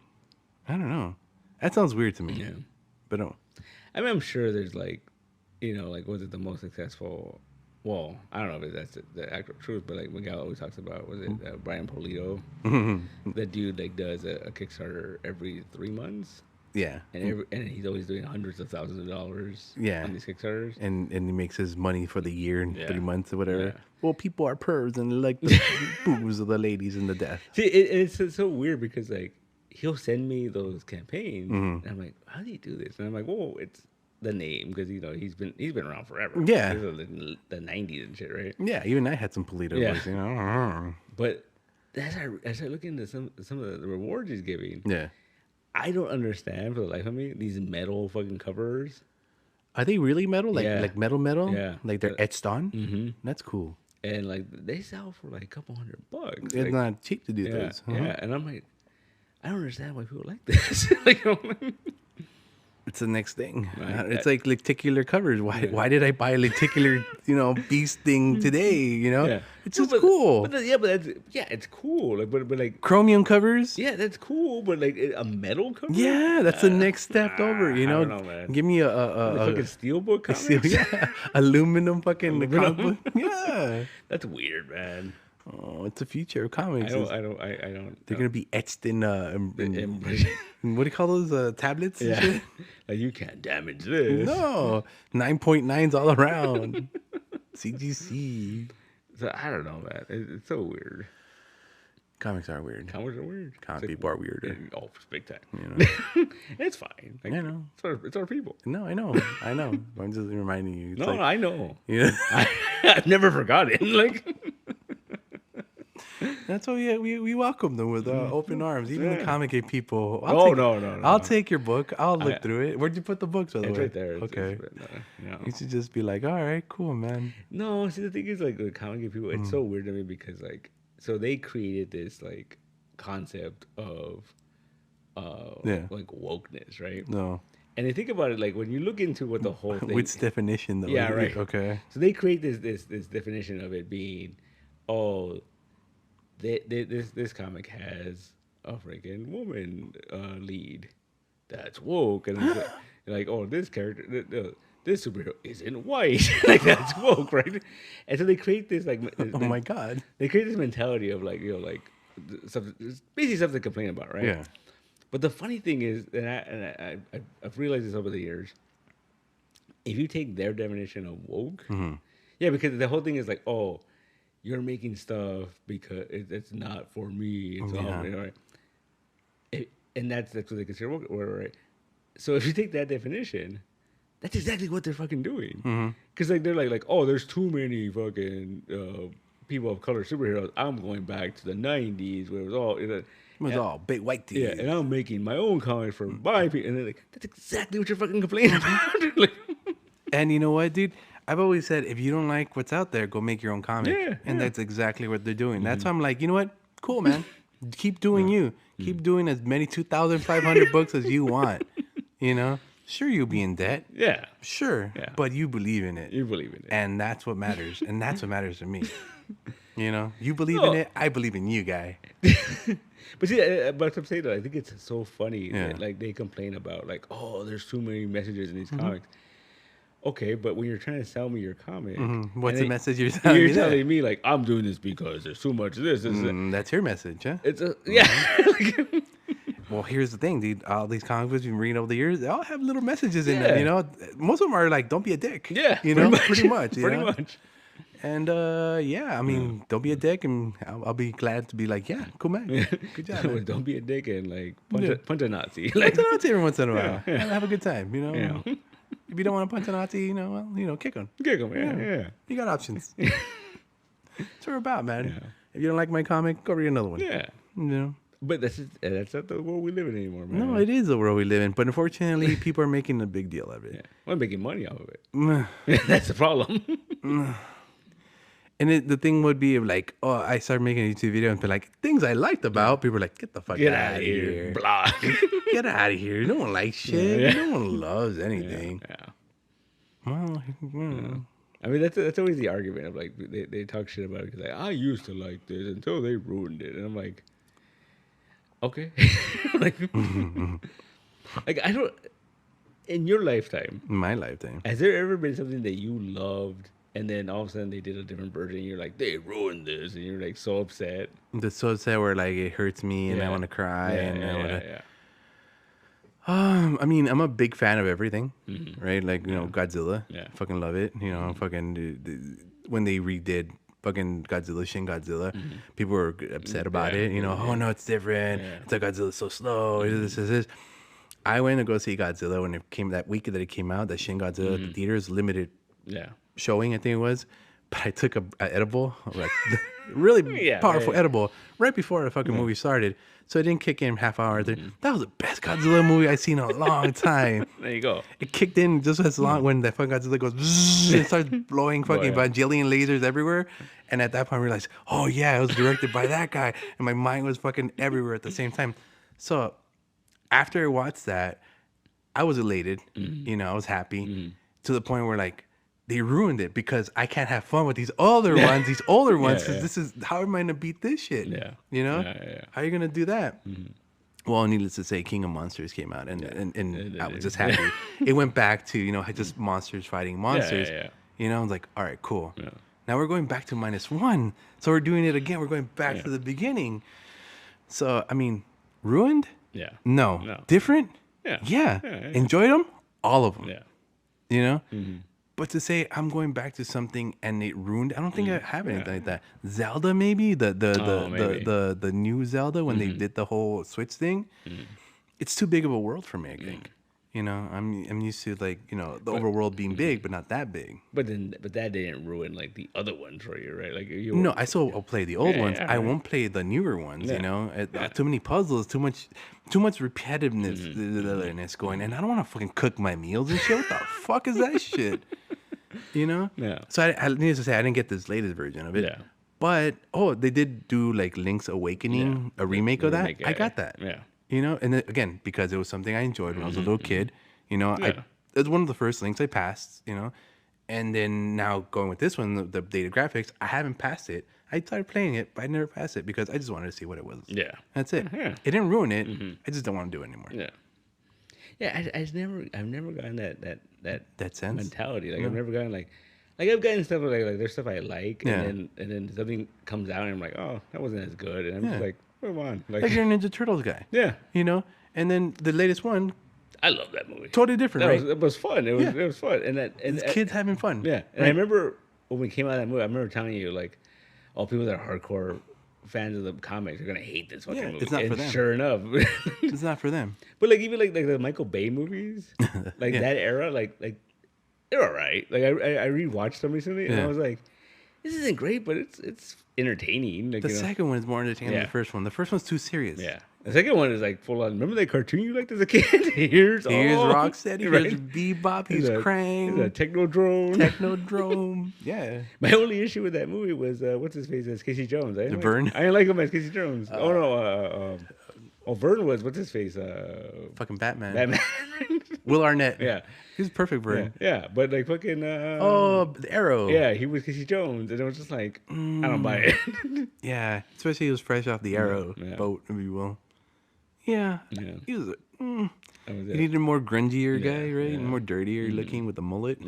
I don't know. That sounds weird to me. Yeah. But no. I mean, I'm sure there's like, like was it the most successful? Well, I don't know if that's the actual truth, but like Miguel always talks about, was it Brian Polito? That dude like does a Kickstarter every 3 months. Yeah. And he's always doing hundreds of thousands of dollars. Yeah. On these Kickstarters. And he makes his money for the year in 3 months or whatever. Yeah. Well, people are pervs and like the boobs of the ladies and the death. See, it's so weird because like he'll send me those campaigns, and I'm like, how do you do this? And I'm like, well, it's the name because he's been around forever. Yeah. The 90s and shit, right? Yeah, even I had some Polito books, you know. But as I start looking into some of the rewards he's giving, Yeah. I don't understand for the life of me these metal fucking covers. Are they really metal? Like metal? Yeah. Like they're etched on? Mm-hmm. That's cool. And like they sell for like a couple $100. It's like, not cheap to do those. Yeah, and I'm like, I don't understand why people like this. like, It's the next thing. Right. It's like lenticular covers. Why did I buy a lenticular, beast thing today? Yeah. It's just cool. But it's cool. Like, but like Chromium covers. yeah, that's cool. But like a metal cover. Yeah, that's the next step over. I don't know, man. Give me a fucking steelbook comics. Aluminum fucking comic book. Yeah, That's weird, man. oh, it's the future of comics. I don't. They're gonna be etched in what do you call those tablets? And Yeah. shit? Like you can't damage this. No, 9.9s all around. CGC. So I don't know, man. It's so weird. Comics are weird. Comics are weird. Comic It's people are weirder. Oh, it's big time. You know? It's fine. Like, I know. It's our people. No, I know. I'm just reminding you. It's No, like, I know. Yeah. I've never forgotten. Like, That's why we welcome them with open arms. Even the comic gay people. No. I'll take your book. I'll look through it. Where'd you put the books, by the It's way? right there. Okay. No. You should just be like, all right, cool, man. No, see, the thing is, like, with comic people, it's so weird to me because, like, so they created this, like, concept of, like, wokeness, right? No. And they think about it, like, when you look into what the whole thing... Which definition, though? Yeah, right. Okay. So they create this definition of it being, oh, this comic has a freaking woman lead. That's woke. And it's like, oh, this character... this superhero isn't white. Like, that's woke, right? And so they create this, like... Oh, my God. They create this mentality of, like, basically stuff to complain about, right? Yeah. But the funny thing is, and I've realized this over the years, if you take their definition of woke... Yeah, because the whole thing is like, oh, you're making stuff because it's not for me. It's all, right? And that's what they consider woke, right? So if you take that definition... That's exactly what they're fucking doing. Because like they're like, oh, there's too many fucking people of color superheroes. I'm going back to the 90s where it was all all big white dudes. yeah, and I'm making my own comics for my people. And they're like, that's exactly what you're fucking complaining about. Like, and you know what, dude? I've always said, if you don't like what's out there, go make your own comic. Yeah, and that's exactly what they're doing. That's why I'm like, you know what? Cool, man. Keep doing you. Keep doing as many 2,500 books as you want. You know? Sure, you'll be in debt. yeah, Sure. Yeah. But you believe in it. you believe in it. And that's what matters. And that's what matters to me. You know? You believe in it. I believe in you, guy. But see, but I'm saying that I think it's so funny that like they complain about like, oh, there's too many messages in these comics. Okay, but when you're trying to sell me your comic, What's the message you're telling me? You're telling me like I'm doing this because there's too much of this. That's your message, huh? It's a yeah. Well, here's the thing, dude. All these comic books we've been reading over the years, they all have little messages in them, you know? Most of them are like, don't be a dick. Yeah. You know? Pretty much. Pretty much. And, yeah, I mean, don't be a dick, and I'll be glad to be like, yeah, cool, man. Good job, man. Don't be a dick and like punch a Nazi. Punch a Nazi every once in a while. Yeah. Have a good time, you know? Yeah. If you don't want to punch a Nazi, kick him. Kick him, yeah. You got options. That's what we're about, man. Yeah. If you don't like my comic, go read another one. Yeah. You know? But that's not the world we live in anymore, man. No, it is the world we live in. But unfortunately, people are making a big deal of it. Yeah. We're making money off of it. That's the problem. And the thing would be like, oh, I started making a YouTube video and be like, things I liked about. People were like, get the fuck out of here. Blah. Get out of here. No one likes shit. Yeah. No one loves anything. Yeah. Well, I mean, that's always the argument of like they talk shit about it because like I used to like this until they ruined it, and I'm like, okay, like, like I don't. In your lifetime, my lifetime, has there ever been something that you loved and then all of a sudden they did a different version and you're like, they ruined this, and you're like so upset? That's so sad where like it hurts me and I want to cry Yeah. I mean, I'm a big fan of everything, right? Like, you know, Godzilla. Yeah. Fucking love it. You know, fucking when they redid fucking Godzilla, Shin Godzilla, people were upset about it. You know, oh no, it's different. Yeah. It's like Godzilla's so slow. This. I went to go see Godzilla when it came that week that it came out, that Shin Godzilla at the theaters, limited showing, I think it was. But I took a edible, like really powerful edible, right before the fucking movie started. So it didn't kick in half hour. That was the best Godzilla movie I've seen in a long time. There you go. It kicked in just as long when that fucking Godzilla goes bzzz, and starts blowing fucking bajillion lasers everywhere. And at that point I realized, oh yeah, it was directed by that guy. And my mind was fucking everywhere at the same time. So after I watched that, I was elated. You know, I was happy to the point where like they ruined it because I can't have fun with these other ones, these older ones, because this is, how am I gonna beat this shit? You know, how are you gonna do that? Well, needless to say, King of Monsters came out, and I was just happy. It went back to, you know, just monsters fighting monsters. You know, I was like, all right, cool. Now we're going back to -1, so we're doing it again. We're going back to the beginning. So I mean, ruined? No. Different? Yeah. Enjoyed them? All of them. You know? But to say I'm going back to something and it ruined, I don't think I have anything like that. Zelda, maybe the new Zelda when they did the whole Switch thing. It's too big of a world for me, I think. You know, I'm used to like, you know, the overworld being big, but not that big. But that didn't ruin like the other ones for you, right? Like no, I still will play the old ones. I won't play the newer ones. You know, too many puzzles, too much repetitiveness going, and I don't want to fucking cook my meals and shit. What the fuck is that shit? You know? So I need to say I didn't get this latest version of it. But they did do like Link's Awakening, a remake of that. I got that. You know, and then, again, because it was something I enjoyed when I was a little kid, you know, it's one of the first Links I passed, you know, and then now going with this one, the updated graphics, I haven't passed it. I started playing it, but I never passed it because I just wanted to see what it was. That's it. It didn't ruin it. I just don't want to do it anymore. I've never gotten that sense mentality. Like I've never gotten like I've gotten stuff like there's stuff I like, and then something comes out and I'm like, oh, that wasn't as good, and I'm just like, come on, like you're a Ninja Turtles guy, you know. And then the latest one, I love that movie. Totally different, right? It was fun. It was fun, and kids having fun. And I remember when we came out of that movie, I remember telling you like, oh, people that are hardcore fans of the comics are gonna hate this fucking movie. It's not for them. Sure enough, it's not for them. But like even like the Michael Bay movies, like that era, like they're all right. Like I rewatched them recently, and I was like, this isn't great, but it's entertaining. Like, the second one is more entertaining than the first one. The first one's too serious. The second one is like full on. Remember that cartoon you liked as a kid? Here's Rocksteady. Here's Bebop. Here's Krang. Here's a Technodrome. My only issue with that movie was what's his face as Casey Jones. Vern. I didn't like him as Casey Jones. Vern was what's his face? Fucking Batman. Will Arnett. He's perfect Vern. But like fucking. The Arrow. Yeah, he was Casey Jones, and it was just like I don't buy it. Especially he was fresh off the Arrow boat, if you will. He was. He needed a more grungier guy, right? More dirtier looking with the mullet.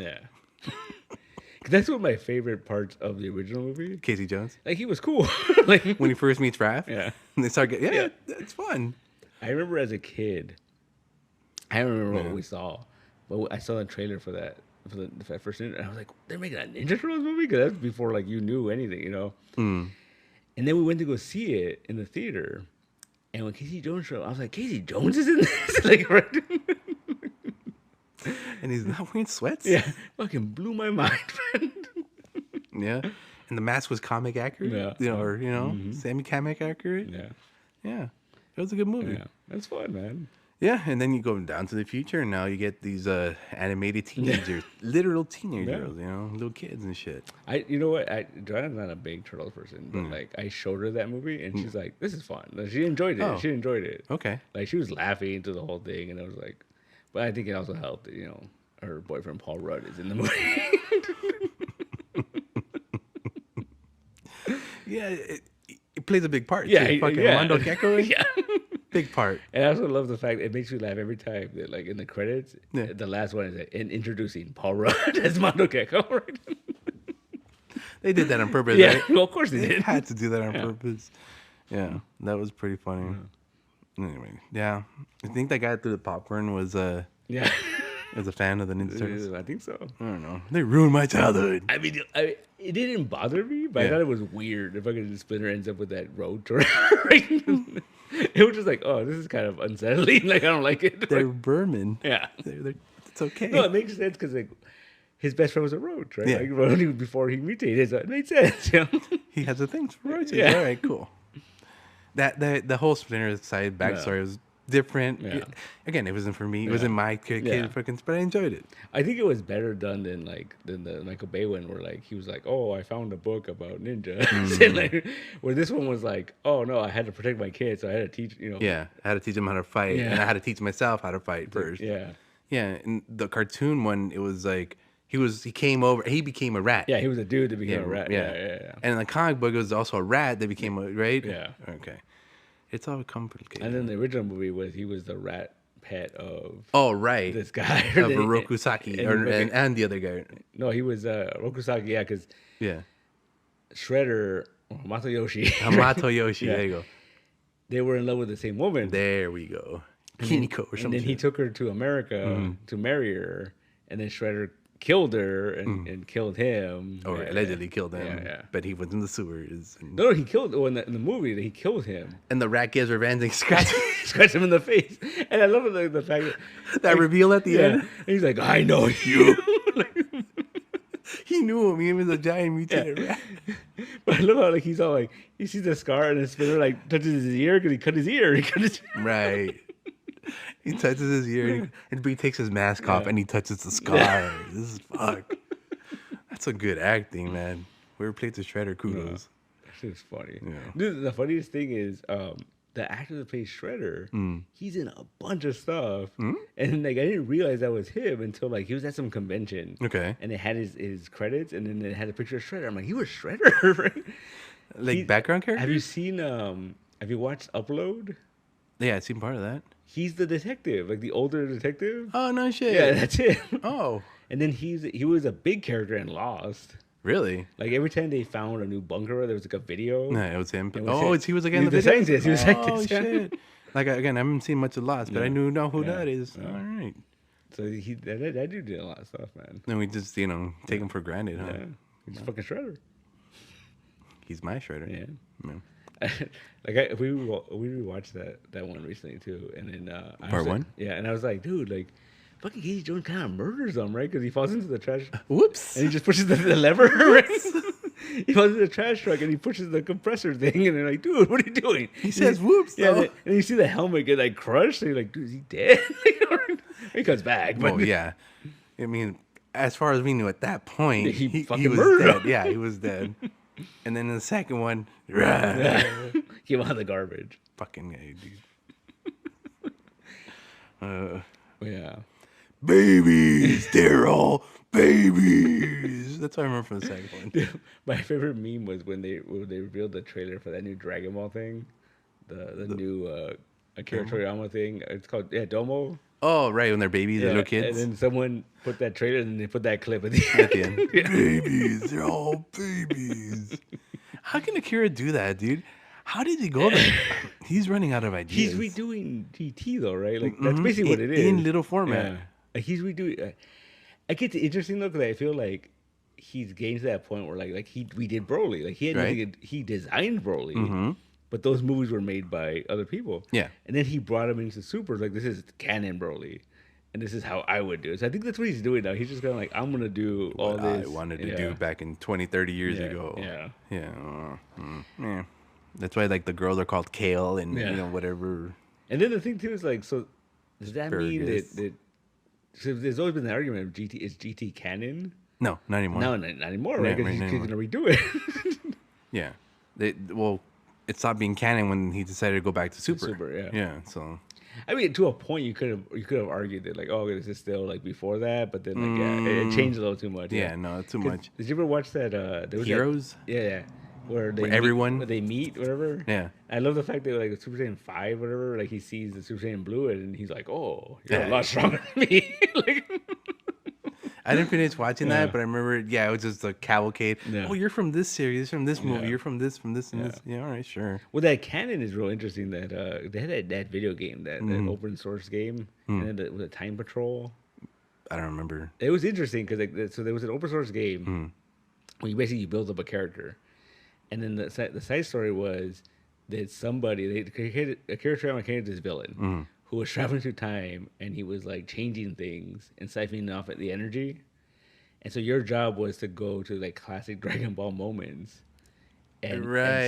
That's one of my favorite parts of the original movie. Casey Jones. Like he was cool. Like when he first meets Raph. And they start getting it's fun. I remember as a kid. I don't remember what we saw, but I saw the trailer for that first, and I was like, they're making a Ninja Turtles movie? Because that's before like you knew anything, you know. And then we went to go see it in the theater, and when Casey Jones showed up, I was like, Casey Jones is in this, like right. And he's not wearing sweats. Fucking blew my mind, man. And the mask was comic accurate. Semi-comic accurate. It It was a good movie. That's fun, man. Yeah, and then you go down to the future, and now you get these animated teenagers, literal teenagers, little kids and shit. You know what? Joanna's not a big Turtles person, but like I showed her that movie, and she's like, "This is fun." Like, she enjoyed it. Oh. She enjoyed it. Okay. Like she was laughing through the whole thing, and I was like, but I think it also helped. Her boyfriend Paul Rudd is in the movie. Yeah, it plays a big part. Yeah, too. Fucking yeah. Mondo Gecko. Yeah. Big part. And I also love the fact it makes me laugh every time that, like, in the credits, the last one is introducing Paul Rudd as Mondo Gecko. Right? They did that on purpose, Yeah, right? well, of course they They did. had to do that on purpose. Yeah, that was pretty funny. Anyway, yeah. I think that guy threw the popcorn was Yeah. was a fan of the Ninja Turtles. I think so. I don't know. They ruined my childhood. I mean, it didn't bother me, but I thought it was weird if fucking Splinter ends up with that road to It was just like, oh, this is kind of unsettling. Like, I don't like it. They're Like, vermin. yeah. It's okay. No, it makes sense because, like, his best friend was a roach, right? Yeah. Like, Roach before he mutated, so it made sense. He has a thing for roaches. Yeah. All right, cool. The whole Splinter side backstory was different. Yeah. Again, it wasn't for me. It wasn't my kid fucking, but I enjoyed it. I think it was better done than the Michael Bay one, where like he was like, "Oh, I found a book about ninjas," and, like, where this one was like, "Oh no, I had to protect my kids, so I had to teach." Yeah, I had to teach him how to fight, and I had to teach myself how to fight first. Yeah, yeah. And the cartoon one, it was like he came over, he became a rat. yeah, he was a dude that became a rat. Yeah. And in the comic book, it was also a rat that became a right. Yeah. Okay. It's all complicated. And then the original movie was he was the rat pet of this guy of Rokusaki and the other guy. No, he was Rokusaki. Yeah, because Shredder or Hamato Yoshi. Hamato Yoshi. There you go. They were in love with the same woman. There we go. Kiniko or something. And then he took her to America to marry her, and then Shredder killed her and killed him. Or allegedly killed him. Yeah. But he was in the sewers. No, he killed in the movie. He killed him. And the rat gives revenge and scratched him in the face. And I love the fact that reveal at the end. And he's like, "I know you." He knew him. He was a giant mutated rat. But I love how he's all like, he sees the scar and the Splinter like touches his ear because he cut his ear. Right. He touches his ear and he takes his mask off and he touches the scar. Yeah. This is fuck. That's a good acting, man. Whoever played the Shredder, kudos. That shit's funny. Yeah. Dude, the funniest thing is the actor that plays Shredder, he's in a bunch of stuff. And like I didn't realize that was him until like he was at some convention. Okay. And it had his credits and then it had a picture of Shredder. I'm like, he was Shredder, right? Like background character? Have you watched Upload? Yeah, I've seen part of that. He's the detective, like the older detective. Oh, no shit. Yeah, that's him. Oh. And then he was a big character in Lost. Really? Like every time they found a new bunker, there was like a video. No, it was him. He was again the video? Scientist. He was oh, shit. Like, again, I haven't seen much of Lost, but I know who that is. All right. So that dude did a lot of stuff, man. And we just, take him for granted, huh? Yeah. He's fucking Shredder. He's my Shredder. Yeah. Like we rewatched that one recently too, and then part one. Yeah, and I was like, dude, like, fucking Casey Jones kind of murders them, right? Because he falls into the trash. Whoops! And he just pushes the lever. Right? He falls into the trash truck and he pushes the compressor thing, and they're like, dude, what are you doing? He says, "Whoops!" Yeah, and you see the helmet get like crushed. And you're like, dude, is he dead? He comes back. But yeah. I mean, as far as we knew at that point, he fucking was murdered dead. him. Yeah, he was dead. And then in the second one, came out of the garbage. Fucking dude. Yeah. Babies, they're all babies. That's what I remember from the second one. Dude, my favorite meme was when they revealed the trailer for that new Dragon Ball thing, the new Akira Toriyama thing. It's called Domo. Oh, right, when they're babies, they're little kids. And then someone put that trailer and they put that clip at the end. Babies, they're all babies. How can Akira do that, dude? How did he go there? He's running out of ideas. He's redoing GT though, right? Like that's basically what it is in little format. Yeah. Like he's redoing. I get the interesting though because I feel like he's getting to that point where like we did Broly. Like he designed Broly. But those movies were made by other people. Yeah. And then he brought him into Super. Like, this is canon Broly. And this is how I would do it. So I think that's what he's doing now. He's just going like, I'm going to do all this. I wanted to do back in 20, 30 years ago. Yeah. Yeah. Yeah. That's why, like, the girls are called Kale and, whatever. And then the thing, too, is like, so Does that mean that so there's always been the argument of GT is GT canon? No, not anymore. No, not anymore, right? Because he's going to redo it. Yeah. Well, it stopped being canon when he decided to go back to Super. Yeah. Yeah, so... I mean, to a point, you could have argued that, like, oh, this is still, like, before that, but then, like, it changed a little too much. Yeah, no, too much. Did you ever watch that? There was Heroes? Yeah. Where they meet, whatever. Yeah. I love the fact that, like, Super Saiyan 5, whatever, like, he sees the Super Saiyan Blue, and he's like, oh, you're a lot stronger than me. Like... I didn't finish watching that, but I remember, it was just a cavalcade. Yeah. Oh, you're from this series, from this movie, you're from this, and this. Yeah, all right, sure. Well, that canon is real interesting. That they had that video game, that open source game, and then the Time Patrol. I don't remember. It was interesting because so there was an open source game where you basically build up a character, and then the side story was that they created a character created this villain. Who was traveling through time, and he was like changing things and siphoning off at the energy. And so your job was to go to like classic Dragon Ball moments and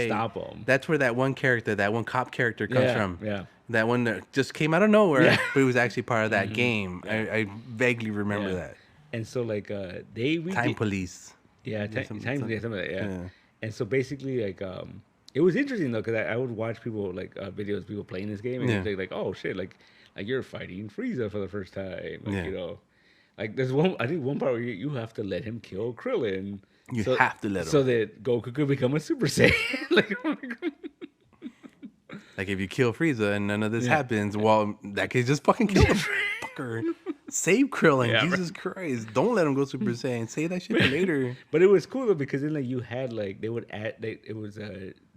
stop them. That's where that one cop character comes from. Yeah. That one that just came out of nowhere, but it was actually part of that game. I vaguely remember that. And so like Time Police. Yeah, something like that. Yeah. And so basically like it was interesting though, because I would watch people like videos of people playing this game, and they're like, "Oh shit!" Like you're fighting Frieza for the first time. Like, you know, like there's one part where you have to let him kill Krillin. You have to let him, so that Goku could become a Super Saiyan. Like if you kill Frieza and none of this happens, well, that kid just fucking kill the fucker. Save Krillin, Jesus Christ! Don't let him go Super Saiyan. Say that shit later. But it was cool though, because then like you had like they would add it was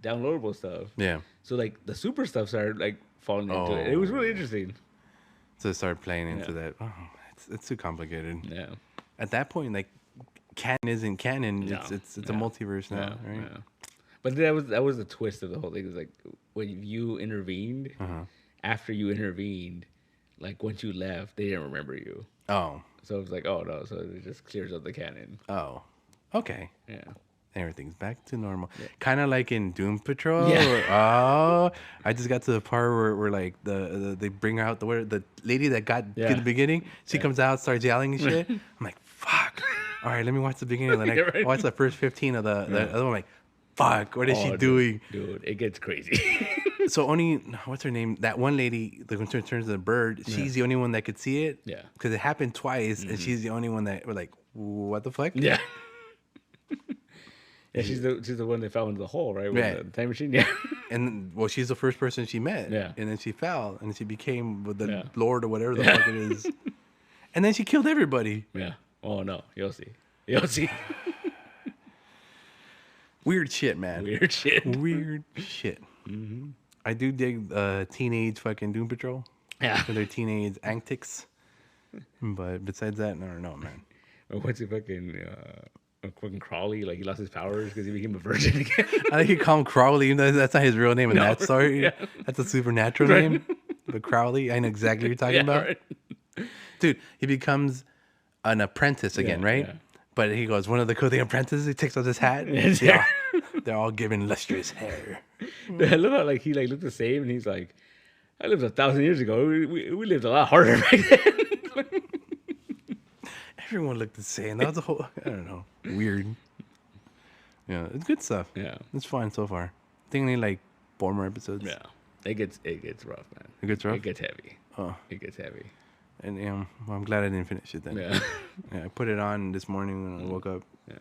downloadable stuff. Yeah. So like the super stuff started like falling into it. It was really interesting. So start playing into that. Oh, it's too complicated. Yeah. At that point, like canon isn't canon. No. It's a multiverse now, right? Yeah. But that was the twist of the whole thing. It was like when you intervened, after you intervened, like once you left, they didn't remember you. Oh. So it was like, oh no, so it just clears up the canon. Oh. Okay. Yeah. Everything's back to normal. Yeah. Kind of like in Doom Patrol. Yeah. I just got to the part where like they bring out the lady that got in the beginning. She comes out, starts yelling and shit. I'm like, fuck. All right, let me watch the beginning. Then I watch the first 15 of the other one. I'm like, fuck, what is she doing? Dude, it gets crazy. So only, what's her name? That one lady, the one who turns into a bird, she's the only one that could see it. Yeah. Because it happened twice, and she's the only one that we're like, what the fuck? Yeah. Yeah, she's the one that fell into the hole, right? With the time machine. Yeah. And well, she's the first person she met. Yeah. And then she fell, and she became the Lord or whatever the fuck it is. And then she killed everybody. Yeah. Oh no, you'll see. Weird shit, man. Weird shit. Mm-hmm. I do dig teenage fucking Doom Patrol. Yeah. For their teenage antics. But besides that, I don't know, man. What's it fucking Crawley? Like he lost his powers because he became a virgin again. I think he called him Crowley, even though that's not his real name in that story. Yeah. That's a supernatural name. But Crowley, I know exactly what you're talking about. Right. Dude, he becomes an apprentice again, right? Yeah. But he goes, one of the clothing apprentices, he takes off his hat. They're all given lustrous hair. I love how like he like looked the same, and he's like, I lived 1,000 years ago. We lived a lot harder back then. Everyone looked the same. That was a whole, I don't know, weird. Yeah, it's good stuff. Yeah, it's fun so far. I think only like 4 more episodes. Yeah, it gets rough, man. It gets rough. It gets heavy. Oh, it gets heavy. And well, I'm glad I didn't finish it then. Yeah. I put it on this morning when I woke up. Yeah.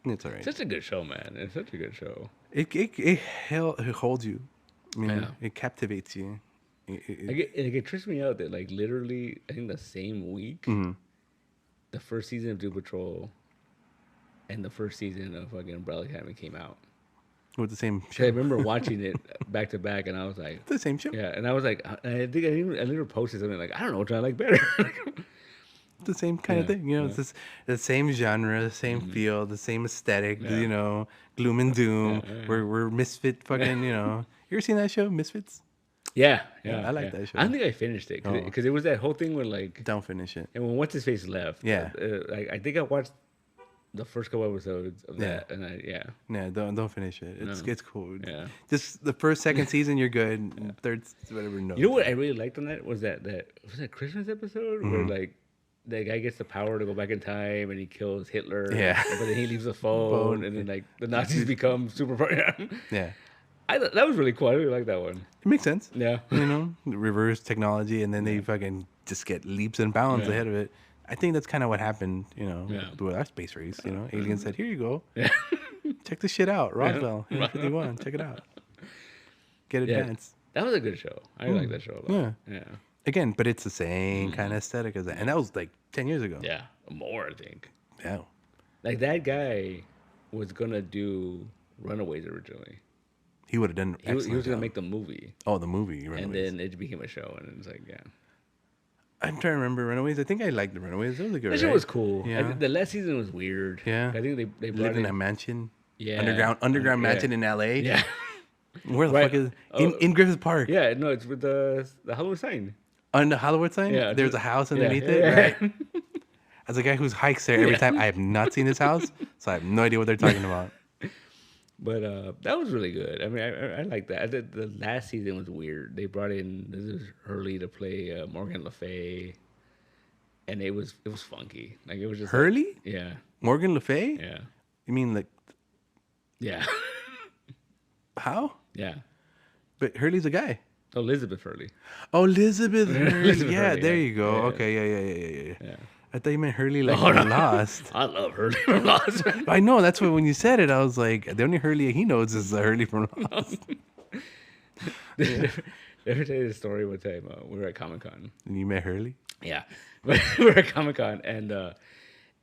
It's all right. Such a good show, man. It's such a good show. It holds you. I mean, it captivates you. It trips me out that like literally, I think the same week, the first season of Doom Patrol and the first season of fucking Umbrella Academy came out. With the same show. I remember watching it back to back, and I was like, the same show. Yeah, and I was like, I think I never posted something like, I don't know which I like better. The same kind of thing, it's just the same genre, the same feel, the same aesthetic, gloom and doom. We're misfit fucking, You ever seen that show, Misfits? Yeah. I like that show. I don't think I finished it because it was that whole thing where like don't finish it. And when what's his face left, I think I watched the first couple episodes of that, and Yeah, don't finish it. It's cool. Yeah. Just the first, second season, you're good. Third, whatever. No. You know what I really liked on that was that Christmas episode where like the guy gets the power to go back in time and he kills Hitler. Yeah. But then he leaves a phone and then like the Nazis become super. Yeah. That was really cool. I really like that one. It makes sense. Yeah. You know, reverse technology, and then they fucking just get leaps and bounds ahead of it. I think that's kind of what happened, you know, with our space race. You know, aliens said, "Here you go. Yeah. Check this shit out, Roswell, 51. Check it out. Get advanced." That was a good show. I like that show a lot. Yeah. Again, but it's the same kind of aesthetic as that, and that was like 10 years ago. Yeah. More, I think. Yeah. Like that guy was gonna do Runaways originally. He would have done. He was gonna make the movie. Oh, the movie, Runaways. And then it became a show, and it's like, I'm trying to remember Runaways. I think I liked the Runaways. It was a good. That show was cool. Yeah. The last season was weird. Yeah. I think they lived in a mansion. Yeah. Underground mansion in L.A. Yeah. Where the fuck is in Griffith Park? Yeah, no, it's with the Hollywood sign. On the Hollywood sign? Yeah. There's a house underneath it, right? As a guy who hikes there every time, I have not seen this house, so I have no idea what they're talking about. But that was really good. I mean, I like that. The last season was weird. They brought in this is Hurley to play Morgan Le Fay, and it was funky. Like it was just Hurley? Like, yeah. Morgan Le Fay? Yeah. You mean like? Yeah. How? Yeah. But Hurley's a guy. Elizabeth Hurley. Oh, Elizabeth Hurley. Elizabeth Yeah, Hurley, there yeah. you go. Yeah, Okay, yeah. Yeah. I thought you meant Hurley like from Lost. I love Hurley from Lost. I know. That's what when you said it, I was like, the only Hurley he knows is the Hurley from Lost. Let me tell you the story one time. We were at Comic-Con. And you met Hurley? Yeah. We were at Comic-Con, and I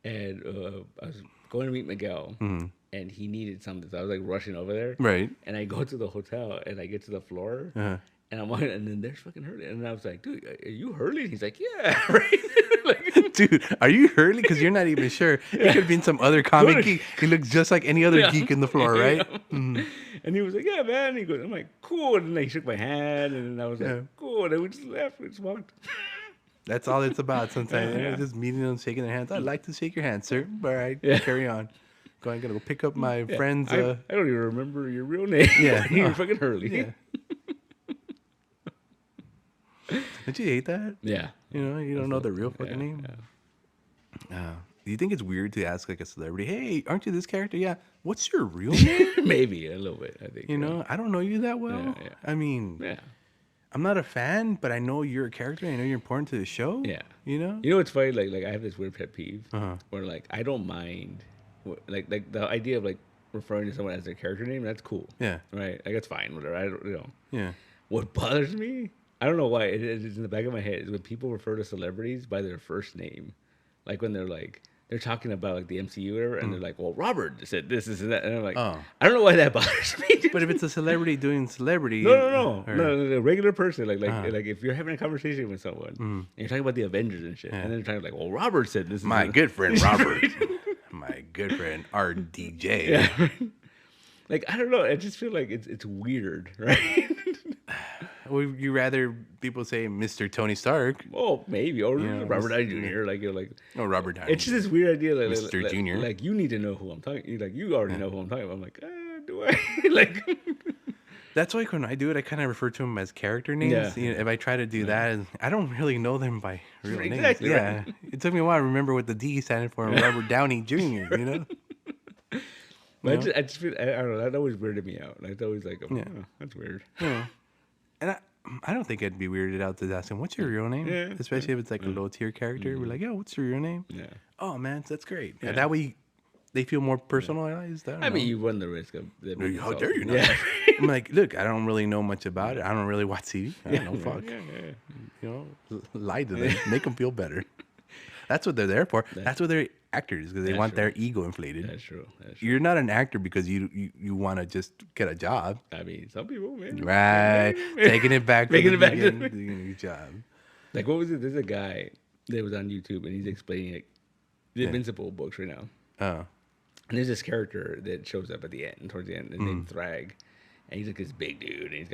was going to meet Miguel, and he needed something. So I was like rushing over there. Right. And I go to the hotel, and I get to the floor, and I'm on, and then there's fucking Hurley. And I was like, dude, are you Hurley? And he's like, yeah, right. Like, dude, are you Hurley? Because you're not even sure. It could have been some other comic geek. He looks just like any other geek in the floor, right? And he was like, yeah, man. And he goes, I'm like, cool. And then he shook my hand, and then I was like, cool. And then we just left. We just walked. That's all it's about sometimes. You know, just meeting them, shaking their hands. I'd like to shake your hand, sir. All right, carry on. I'm gonna go pick up my friend's. I don't even remember your real name. Yeah, you're fucking Hurley. Yeah. Don't you hate that? Yeah. You know, you don't know the real fucking name. Yeah. Do you think it's weird to ask like a celebrity, "Hey, aren't you this character?" Yeah. What's your real name? Maybe a little bit. I think. You know, I don't know you that well. Yeah. I mean, I'm not a fan, but I know you're a character. I know you're important to the show. Yeah. You know. You know what's funny? Like I have this weird pet peeve where like I don't mind, like the idea of like referring to someone as their character name. That's cool. Yeah. Right. Like that's fine. Whatever. I don't. Yeah. What bothers me, I don't know why. It's in the back of my head is when people refer to celebrities by their first name, like when they're talking about like the MCU or whatever, and they're like, "Well, Robert said this and that," and I'm like, I don't know why that bothers me. But if it's a celebrity doing celebrity, no, a regular person, like if you're having a conversation with someone and you're talking about the Avengers and shit, and then they're talking like, "Well, Robert said this." My good friend Robert, my good friend RDJ. Yeah. Like I don't know, I just feel like it's weird, right? Would you rather people say Mr. Tony Stark? Oh, maybe, or Robert Downey Jr. Like you're like, no, Robert Downey. It's just this weird idea, like Mr. Jr. Like you need to know who I'm talking. Like you already know who I'm talking about. I'm like, do I? Like, that's why when I do it, I kind of refer to them as character names. Yeah. You know, if I try to do that, I don't really know them by real names. Exactly. Yeah, Right. it took me a while to remember what the D standing for. Robert Downey Jr. You know. But I just feel, I don't know, that always weirded me out. Like, it's always like, that's weird. Yeah. And I don't think I'd be weirded out to ask him, what's your real name? Yeah. Especially if it's like a low tier character. We're like, yo, what's your real name? Yeah. Oh, man, that's great. Yeah. That way they feel more personalized. I mean, you run the risk of them. How dare you not? Yeah. I'm like, look, I don't really know much about it. I don't really watch TV. I don't know, fuck. Yeah. You know, lie to them. Make them feel better. That's what they're there for. That's what they're actors, because they want their ego inflated. That's true. You're not an actor because you want to just get a job. I mean, some people, man. Right. Taking it back. Making it back. Doing a job. Like, what was it? There's a guy that was on YouTube, and he's explaining like the Invincible books right now. Oh. And there's this character that shows up at the end, towards the end, his name's Thrag, and he's like this big dude, and he's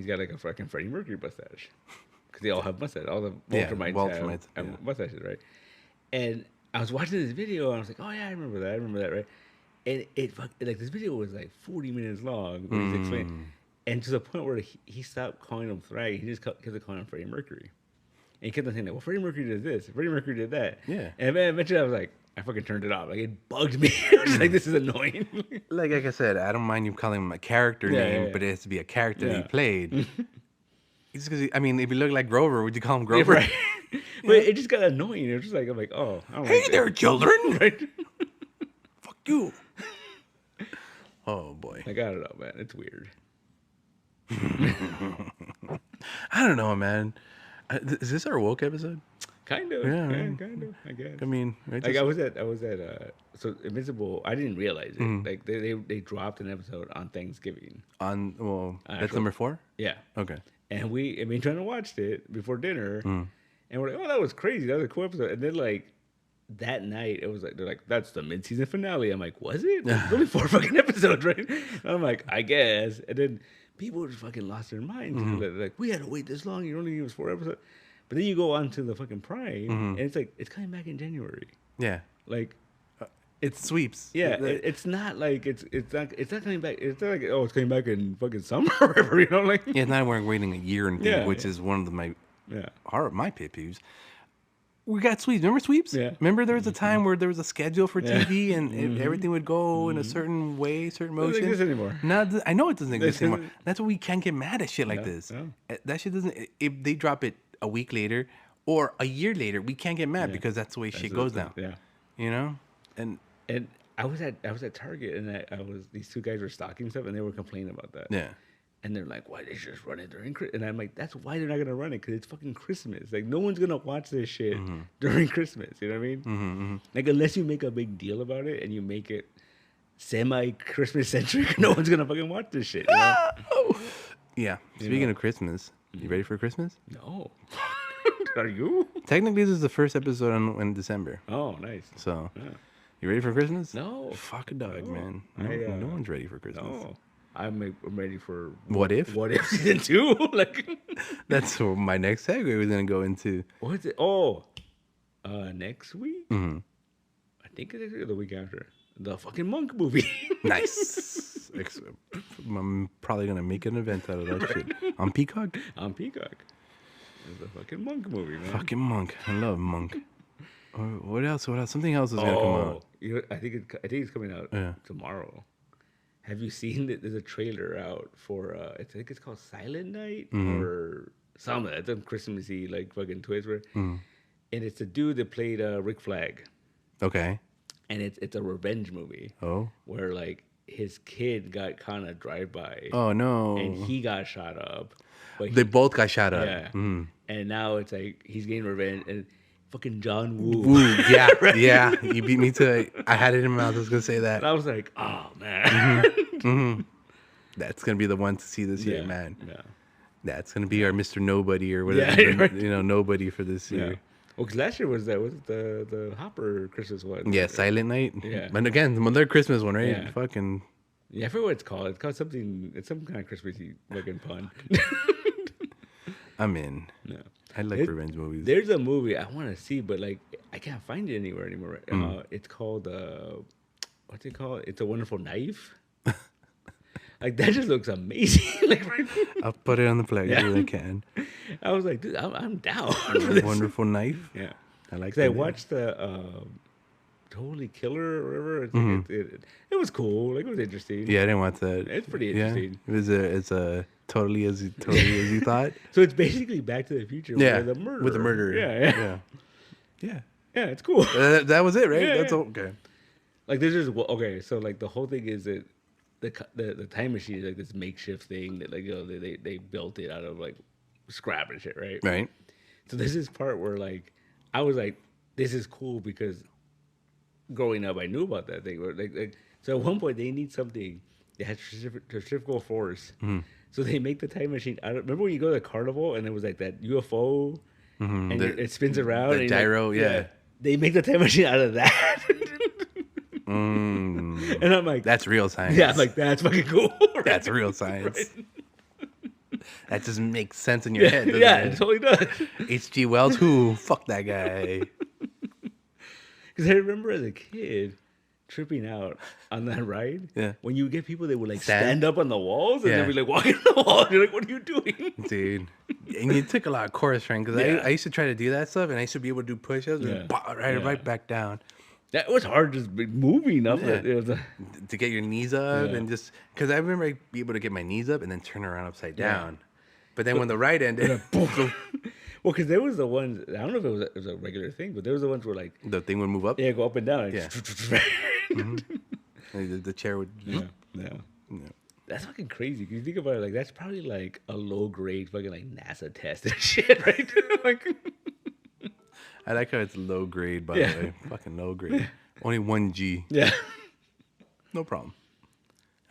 got like a fucking Freddie Mercury mustache, because they all have mustache. All the Ultramites have mustaches, right? And I was watching this video and I was like, oh yeah, I remember that, right? And like this video was like 40 minutes long. Where he's explaining, and to the point where he stopped calling him Thrag. He just kept calling him Freddie Mercury. And he kept on saying, like, well, Freddie Mercury did this, Freddie Mercury did that. Yeah. And then eventually I was like, I fucking turned it off. Like, it bugged me. I was just like, this is annoying. Like I said, I don't mind you calling him a character name, but it has to be a character that he played. It's because, I mean, if you look like Grover, would you call him Grover? Yeah, right. But it just got annoying. It was just like, I'm like, oh, I don't Hey like there, that. children. Right? Fuck you. Oh, boy. Like, I don't know, man. It's weird. I don't know, man. Is this our woke episode? Kind of. Yeah, Yeah, kind of, I guess. I mean, Like, I was at so Invincible, I didn't realize it. Like, they dropped an episode on Thanksgiving. That's number 4? Yeah. Okay. And me and Trina watched it before dinner, and we're like, "Oh, that was crazy! That was a cool episode." And then like that night, it was like they're like, "That's the mid-season finale." I'm like, "Was it? There's only 4 fucking episodes, right?" And I'm like, "I guess." And then people just fucking lost their minds. They're like, "We had to wait this long. You only gave us 4 episodes." But then you go on to the fucking Prime, and it's like it's coming back in January. Yeah. Like. It sweeps. Yeah, it's not like it's not coming back. It's not like, oh, it's coming back in fucking summer or whatever, you know, like. Yeah, it's not we're waiting a year and thing, which is one of my pet peeves. We got sweeps. Remember sweeps? Yeah. Remember there was a time where there was a schedule for TV and everything would go in a certain way, certain motion. It doesn't exist anymore. No, I know it doesn't exist anymore. That's why we can't get mad at shit like this. No. That shit doesn't. If they drop it a week later or a year later, we can't get mad because that's the way shit goes now. Yeah. You know, and I was at Target and these 2 guys were stocking stuff and they were complaining about that. Yeah. And they're like, why they just run it during Christmas? And I'm like, that's why they're not gonna run it, because it's fucking Christmas. Like, no one's gonna watch this shit during Christmas. You know what I mean? Like, unless you make a big deal about it and you make it semi-Christmas centric, no one's gonna fucking watch this shit. You know? Yeah. Speaking of Christmas, you ready for Christmas? No. Are you? Technically, this is the first episode in December. Oh, nice. So, you ready for Christmas? No. Fuck a dog, man. No one's ready for Christmas. No. I'm ready for What If? What If season 2? Like, that's what my next segue was gonna go into. What's it? Oh, next week? I think it's the week after. The fucking Monk movie. Nice. I'm probably gonna make an event out of that shit on Peacock. On Peacock. It's a fucking Monk movie, man. Fucking Monk. I love Monk. What else? Something else is gonna come out. I think it's coming out tomorrow. Have you seen that? There's a trailer out for I think it's called Silent Night or something. It's a Christmassy like fucking twist, right? And it's a dude that played Rick Flag. Okay. And it's a revenge movie. Oh. Where like his kid got kind of drive-by. Oh no. And he got shot up. But they both got shot up. Yeah. And now it's like he's getting revenge and. Fucking John Woo. Yeah, right? Yeah. You beat me to it. I had it in my mouth. I was going to say that. And I was like, oh, man. That's going to be the one to see this year, man. Yeah. That's going to be our Mr. Nobody or whatever. Yeah, right. Nobody for this year. Well, because last year was the Hopper Christmas one. Yeah, Silent Night. Yeah. And again, another Christmas one, right? Yeah. Fucking. Yeah, I forget what it's called. It's called something. It's some kind of Christmassy fucking pun. I'm in. Yeah. I like revenge movies. There's a movie I want to see, but like I can't find it anywhere anymore. It's called what's it called? It's a Wonderful Knife. Like that just looks amazing. Like I'll put it on the plate if I can. I was like, dude, I'm down for this. Wonderful Knife. Yeah, I like. I watched the Totally Killer or whatever. It was cool. Like it was interesting. Yeah, I didn't watch that. It's pretty interesting. Yeah. It's a totally as you thought. So it's basically Back to the Future. Yeah, with the murderer. Yeah. It's cool. That was it, right? Yeah, That's okay. Like there's just okay. So like the whole thing is that the time machine is like this makeshift thing that like they built it out of like scrap and shit, right? Right. So there's this part where like I was like, this is cool because growing up I knew about that thing. Like so at one point they need something that has centrifugal force. So they make the time machine out of. Remember when you go to the carnival and it was like that UFO, and it spins around. The gyro, yeah. They make the time machine out of that. And I'm like, that's real science. Yeah, I'm like that's fucking cool. Right? That's real science. Right? That just makes sense in your head. Yeah, it totally does. H.G. Wells, who? Fuck that guy. Because I remember as a kid tripping out on that ride. Yeah. When you get people that would like Stand? stand up on the walls and Yeah. they'd be like walking on the walls. You're like, what are you doing? Dude. And you took a lot of core strength because Yeah. I used to try to do that stuff and I used to be able to do push-ups Yeah. and right back down. That was hard just moving up. Yeah. It was To get your knees up Yeah. and just because I remember I'd be able to get my knees up and then turn around upside down. But then when the ride ended, well, because there was the ones, I don't know if it was a regular thing, but there was the ones where like, the thing would move up. yeah, go up and down. Yeah. The chair would. Yeah. That's fucking crazy. Cause you think about it, like that's probably like a low grade fucking like NASA test and shit, right? Like, I like how it's low grade, by Yeah. the way. Fucking low grade. Only 1G. yeah. No problem.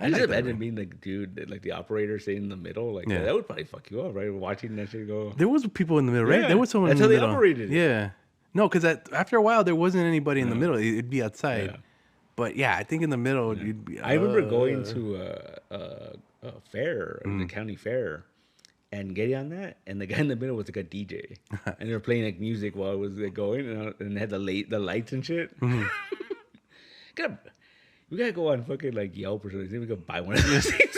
I just like that, imagine man. being like, dude, like the operator sitting in the middle, like Yeah. that would probably fuck you up, right? Watching that shit go. There was people in the middle, right? Yeah, There was someone that's in the how they middle. operated it. Yeah. No, because after a while, there wasn't anybody in the middle. It'd be outside. Yeah. But yeah, I think in the middle, you'd be. I remember going to a fair, the county fair, and getting on that, and the guy in the middle was like a DJ, and they were playing like music while it was like, going, and they had the lights and shit. We gotta go on fucking like Yelp or something. Then we go buy one of those things.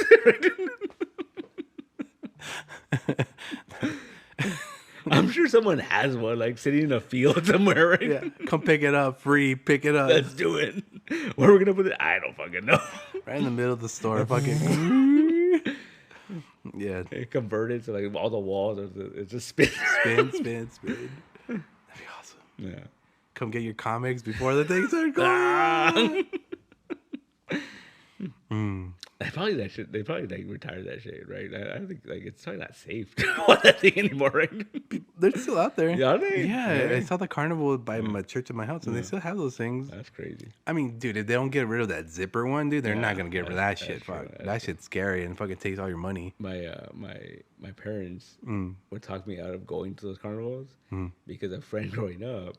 I'm sure someone has one like sitting in a field somewhere, right? Yeah. Come pick it up, free, pick it up. Let's do it. Where are we gonna put it? I don't fucking know. Right in the middle of the store, fucking. Yeah. It converted to like all the walls. It's just spin. Spin. That'd be awesome. Yeah. Come get your comics before the things are gone. They probably like retired that shit, right? I don't think like it's probably not safe to go on that thing anymore, right? They're still out there. Yeah, are they? Yeah, Yeah. I saw the carnival by my church at my house, and they still have those things. That's crazy. I mean, dude, if they don't get rid of that zipper one, dude, they're not gonna get rid of that that's shit. true, Fuck, that's that shit's scary and fucking takes all your money. My parents would talk me out of going to those carnivals because a friend growing up,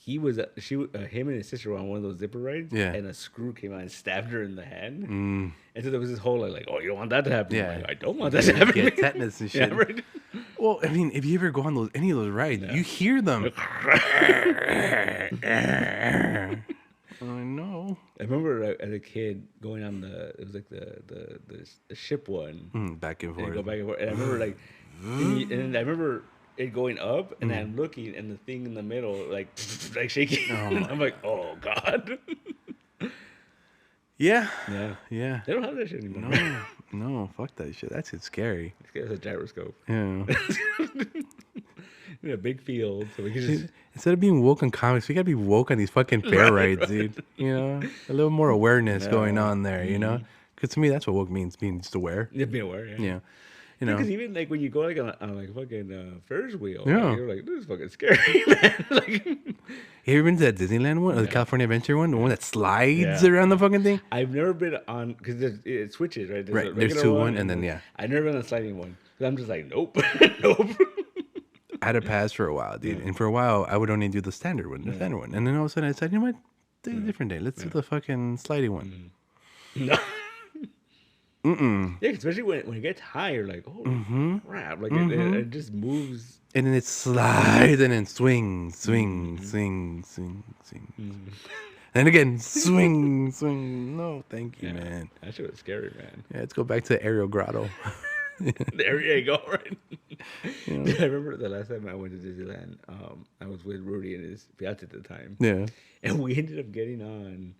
him and his sister were on one of those zipper rides, Yeah. and a screw came out and stabbed her in the hand, and so there was this whole like, oh, you don't want that to happen. Yeah. I'm like, I don't want that to happen. Get tetanus and shit. Yeah, right? Well, I mean, if you ever go on any of those rides, you hear them. I know. I remember as a kid going on it was like the ship one. Back and And forth. go back and forth. And I remember like, and I remember it going up, and I'm looking, and the thing in the middle like shaking. And I'm like, oh god. Yeah. Yeah. They don't have that shit anymore. No, fuck that shit. That shit's scary. It's a gyroscope. Yeah. In a big field, so we can just. Instead of being woke on comics, we gotta be woke on these fucking fair rides, dude. You know, a little more awareness going on there. You know, because to me, that's what woke means, being just aware. Yeah, be aware. Yeah. Yeah. You know, Because even like when you go like on like a fucking Ferris wheel, Yeah. like, you're like, this is fucking scary, man. Like, have you ever been to that Disneyland one, or the California Adventure one, the one that slides Yeah. around the fucking thing? I've never been on because it switches, right? Right, a there's regular two one, and then, yeah. I've never been on a sliding one. 'Cause I'm just like, nope, nope. I had a pass for a while, dude, and for a while I would only do the standard one, and then all of a sudden I said, you know what, do a different day. Let's do the fucking sliding one. No. Yeah, especially when it gets high, you're like, oh crap! Like it just moves. And then it slides and then swing. And again, swing. No, thank you, man. That shit was scary, man. Yeah, let's go back to Ariel Grotto. There you go, right? I remember the last time I went to Disneyland. I was with Rudy and his fiance at the time. Yeah. And we ended up getting on,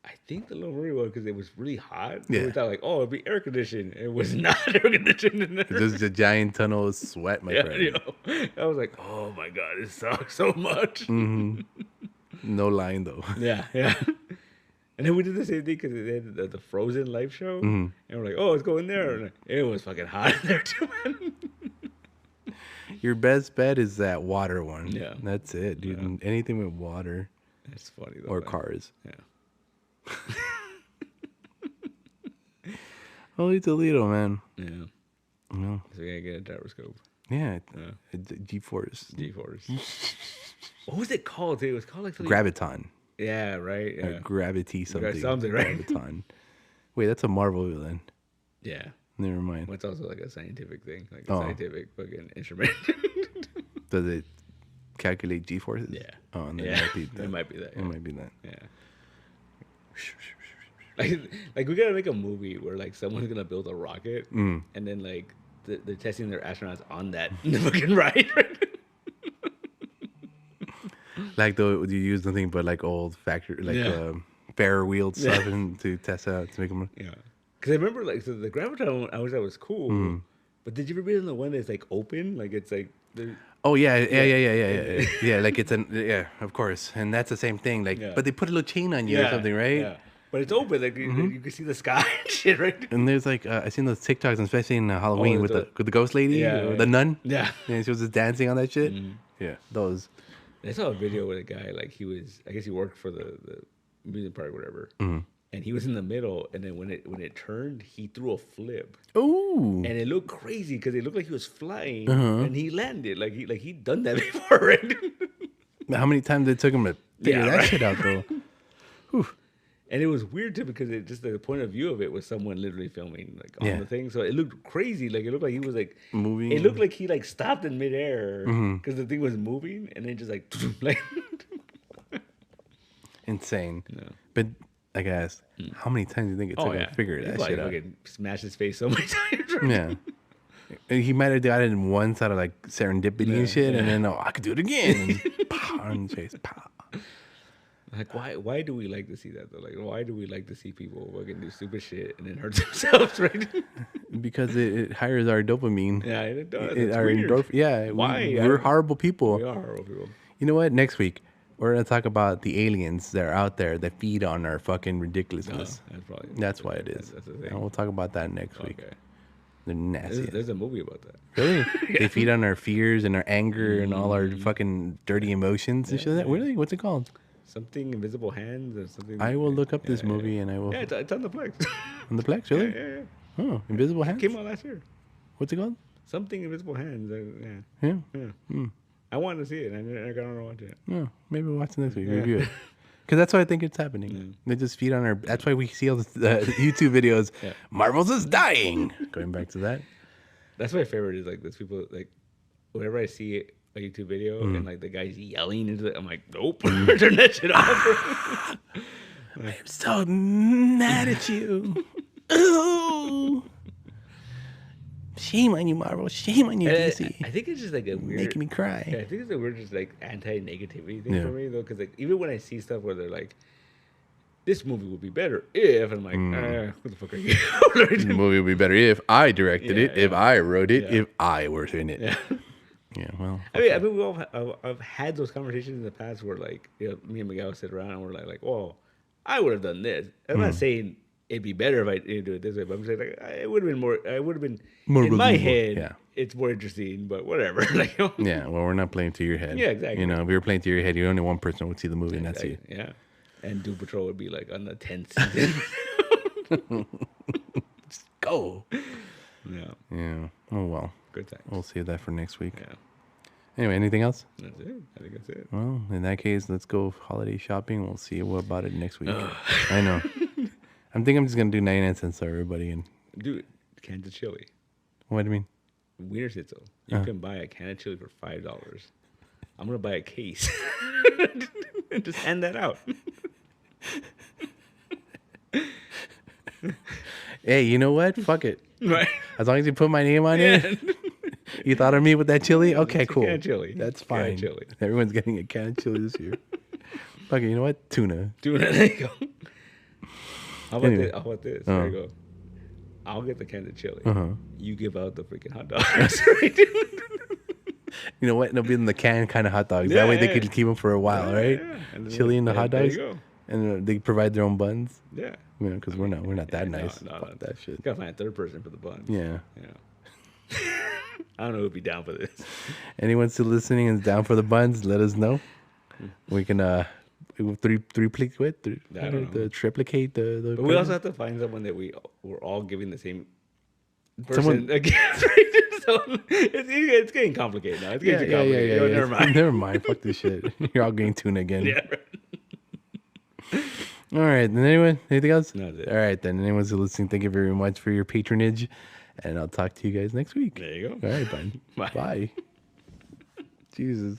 I think the little Rudy one because it was really hot. Yeah. We thought like, oh, it'd be air conditioned. It was not air conditioned in there. Just a giant tunnel of sweat, my friend. You know, I was like, oh my god, it sucks so much. No line, though. Yeah. And then we did the same thing because they had the Frozen live show, and we're like, "Oh, let's go in there." And it was fucking hot in there too, man. Your best bet is that water one. Yeah. That's it, dude. Yeah. Anything with water That's funny though. or man. cars. Yeah. Holy Toledo, man. Yeah. No. So we gotta get a gyroscope. Yeah. Yeah. G-force. G-force. What was it called? It was called like something. Graviton. Yeah. Right. Yeah. Or gravity something. Something, right? Graviton. Wait, that's a Marvel villain. Yeah. Never mind. Well, it's also like a scientific thing, like a Oh. scientific fucking instrument. Does it calculate G-forces? Yeah. Oh, and then It might be that. It might be that. Yeah. Like we gotta make a movie where like someone's gonna build a rocket and then like they're testing their astronauts on that fucking ride. Like though you use nothing but like old factory Ferro wheeled stuff and to test out to make them. Yeah. Because I remember like so the Graviton one I always thought was cool, but did you ever read on the one that's like open? Like it's like. Oh yeah. Like it's of course, and that's the same thing. Like, but they put a little chain on you or something, right? Yeah. But it's open, like you can see the sky and shit, right? And there's like I seen those TikToks, especially in Halloween with the ghost lady, or the nun. Yeah, and she was just dancing on that shit. Yeah, those. I saw a video with a guy like I guess he worked for the amusement park, or whatever. And he was in the middle, and then when it turned, he threw a flip. Ooh! And it looked crazy because it looked like he was flying, and he landed like he'd done that before, right? How many times it took him to figure that shit out, though? Whew. And it was weird too because it just the point of view of it was someone literally filming like on the thing, so it looked crazy. Like it looked like he was like moving. It looked like he like stopped in midair because the thing was moving, and then just like insane. Yeah. But I guess how many times do you think it took him to figure that shit out? Smashed his face so many times. Right? Yeah. He might have got it in once out of like serendipity and shit, and then I could do it again. And pow, on his face. Pow. Like why do we like to see that though? Like why do we like to see people fucking do stupid shit and then hurt themselves, right? Because it hires our dopamine. Yeah, it does. Why? We're horrible people. We are horrible people. You know what? Next week we're gonna talk about the aliens that are out there that feed on our fucking ridiculousness. That's why it is. That's the thing. And we'll talk about that next week. They're nasty. There's a movie about that. Really? They feed on our fears and our anger and all our fucking dirty emotions and shit like that. Really? What's it called? Something Invisible Hands or something. I will look up this movie and I will. Yeah, it's on the Plex. On the Plex, really? Yeah. Oh, Invisible Hands? It came out last year. What's it called? Something Invisible Hands. Yeah. I wanted to see it. I got to watch it. No, maybe we'll watch it next week. Review it. Because that's why I think it's happening. They just feed on our. That's why we see all the YouTube videos. Marvel's is dying. Going back to that. That's my favorite. Is like those people like whenever I see a YouTube video and like the guy's yelling into it, I'm like, nope, turn that shit off. I'm so mad at you. Ooh. Shame on you, Marvel. Shame on you, DC. I think it's just like a weird making me cry. Yeah, I think it's a weird just like anti-negativity thing for me though, because like even when I see stuff where they're like, this movie would be better if, I'm like, what the fuck are you? The movie would be better if I directed it, if I wrote it, if I were in it. Yeah, well. I mean, we all I've had those conversations in the past where like, me and Miguel sit around and we're like, well, I would have done this. I'm not saying it'd be better if I didn't do it this way, but I'm saying like it would have been more. I would have been more in my head. Yeah. It's more interesting, but whatever. Like, yeah, well, we're not playing to your head. Yeah, exactly. You know, if we were playing to your head, only one person would see the movie, and that's you. Yeah, and Doom Patrol would be like on the 10th season. Just go. Yeah. Oh well. Good times. We'll save that for next week. Yeah. Anyway, anything else? That's it. I think that's it. Well, in that case, let's go holiday shopping. We'll see what about it next week. I know. I'm just gonna do 99 cents for everybody and do cans of chili. What do you mean? Wiener Schnitzel. You can buy a can of chili for $5. I'm gonna buy a case and just hand that out. Hey, you know what? Fuck it. Right. As long as you put my name on it. You thought of me with that chili? Okay, cool. Can of chili. That's fine. Can of chili. Everyone's getting a can of chili this year. Fuck it. You know what? Tuna. There you go. How about this? There you go. I'll get the can of chili. You give out the freaking hot dogs. You know what? It'll be in the can kind of hot dogs. That way they could keep them for a while, right? And chili in the hot dogs. There you go. And they provide their own buns. Yeah. You know, because we're not that nice. No, Fuck that shit. Gotta find a third person for the buns. Yeah. I don't know who'd be down for this. Anyone still listening and is down for the buns, let us know. We can triplicate the But we also have to find someone that we're all giving the same person again. So it's getting complicated now. It's getting too complicated. Yeah. Never mind. Never mind. Fuck this shit. You're all getting tuna again. Yeah. Right. All right. Then anything else? No, that's it. All right. Then anyone who's listening, thank you very much for your patronage. And I'll talk to you guys next week. There you go. All right, bud. Bye. Bye. Jesus.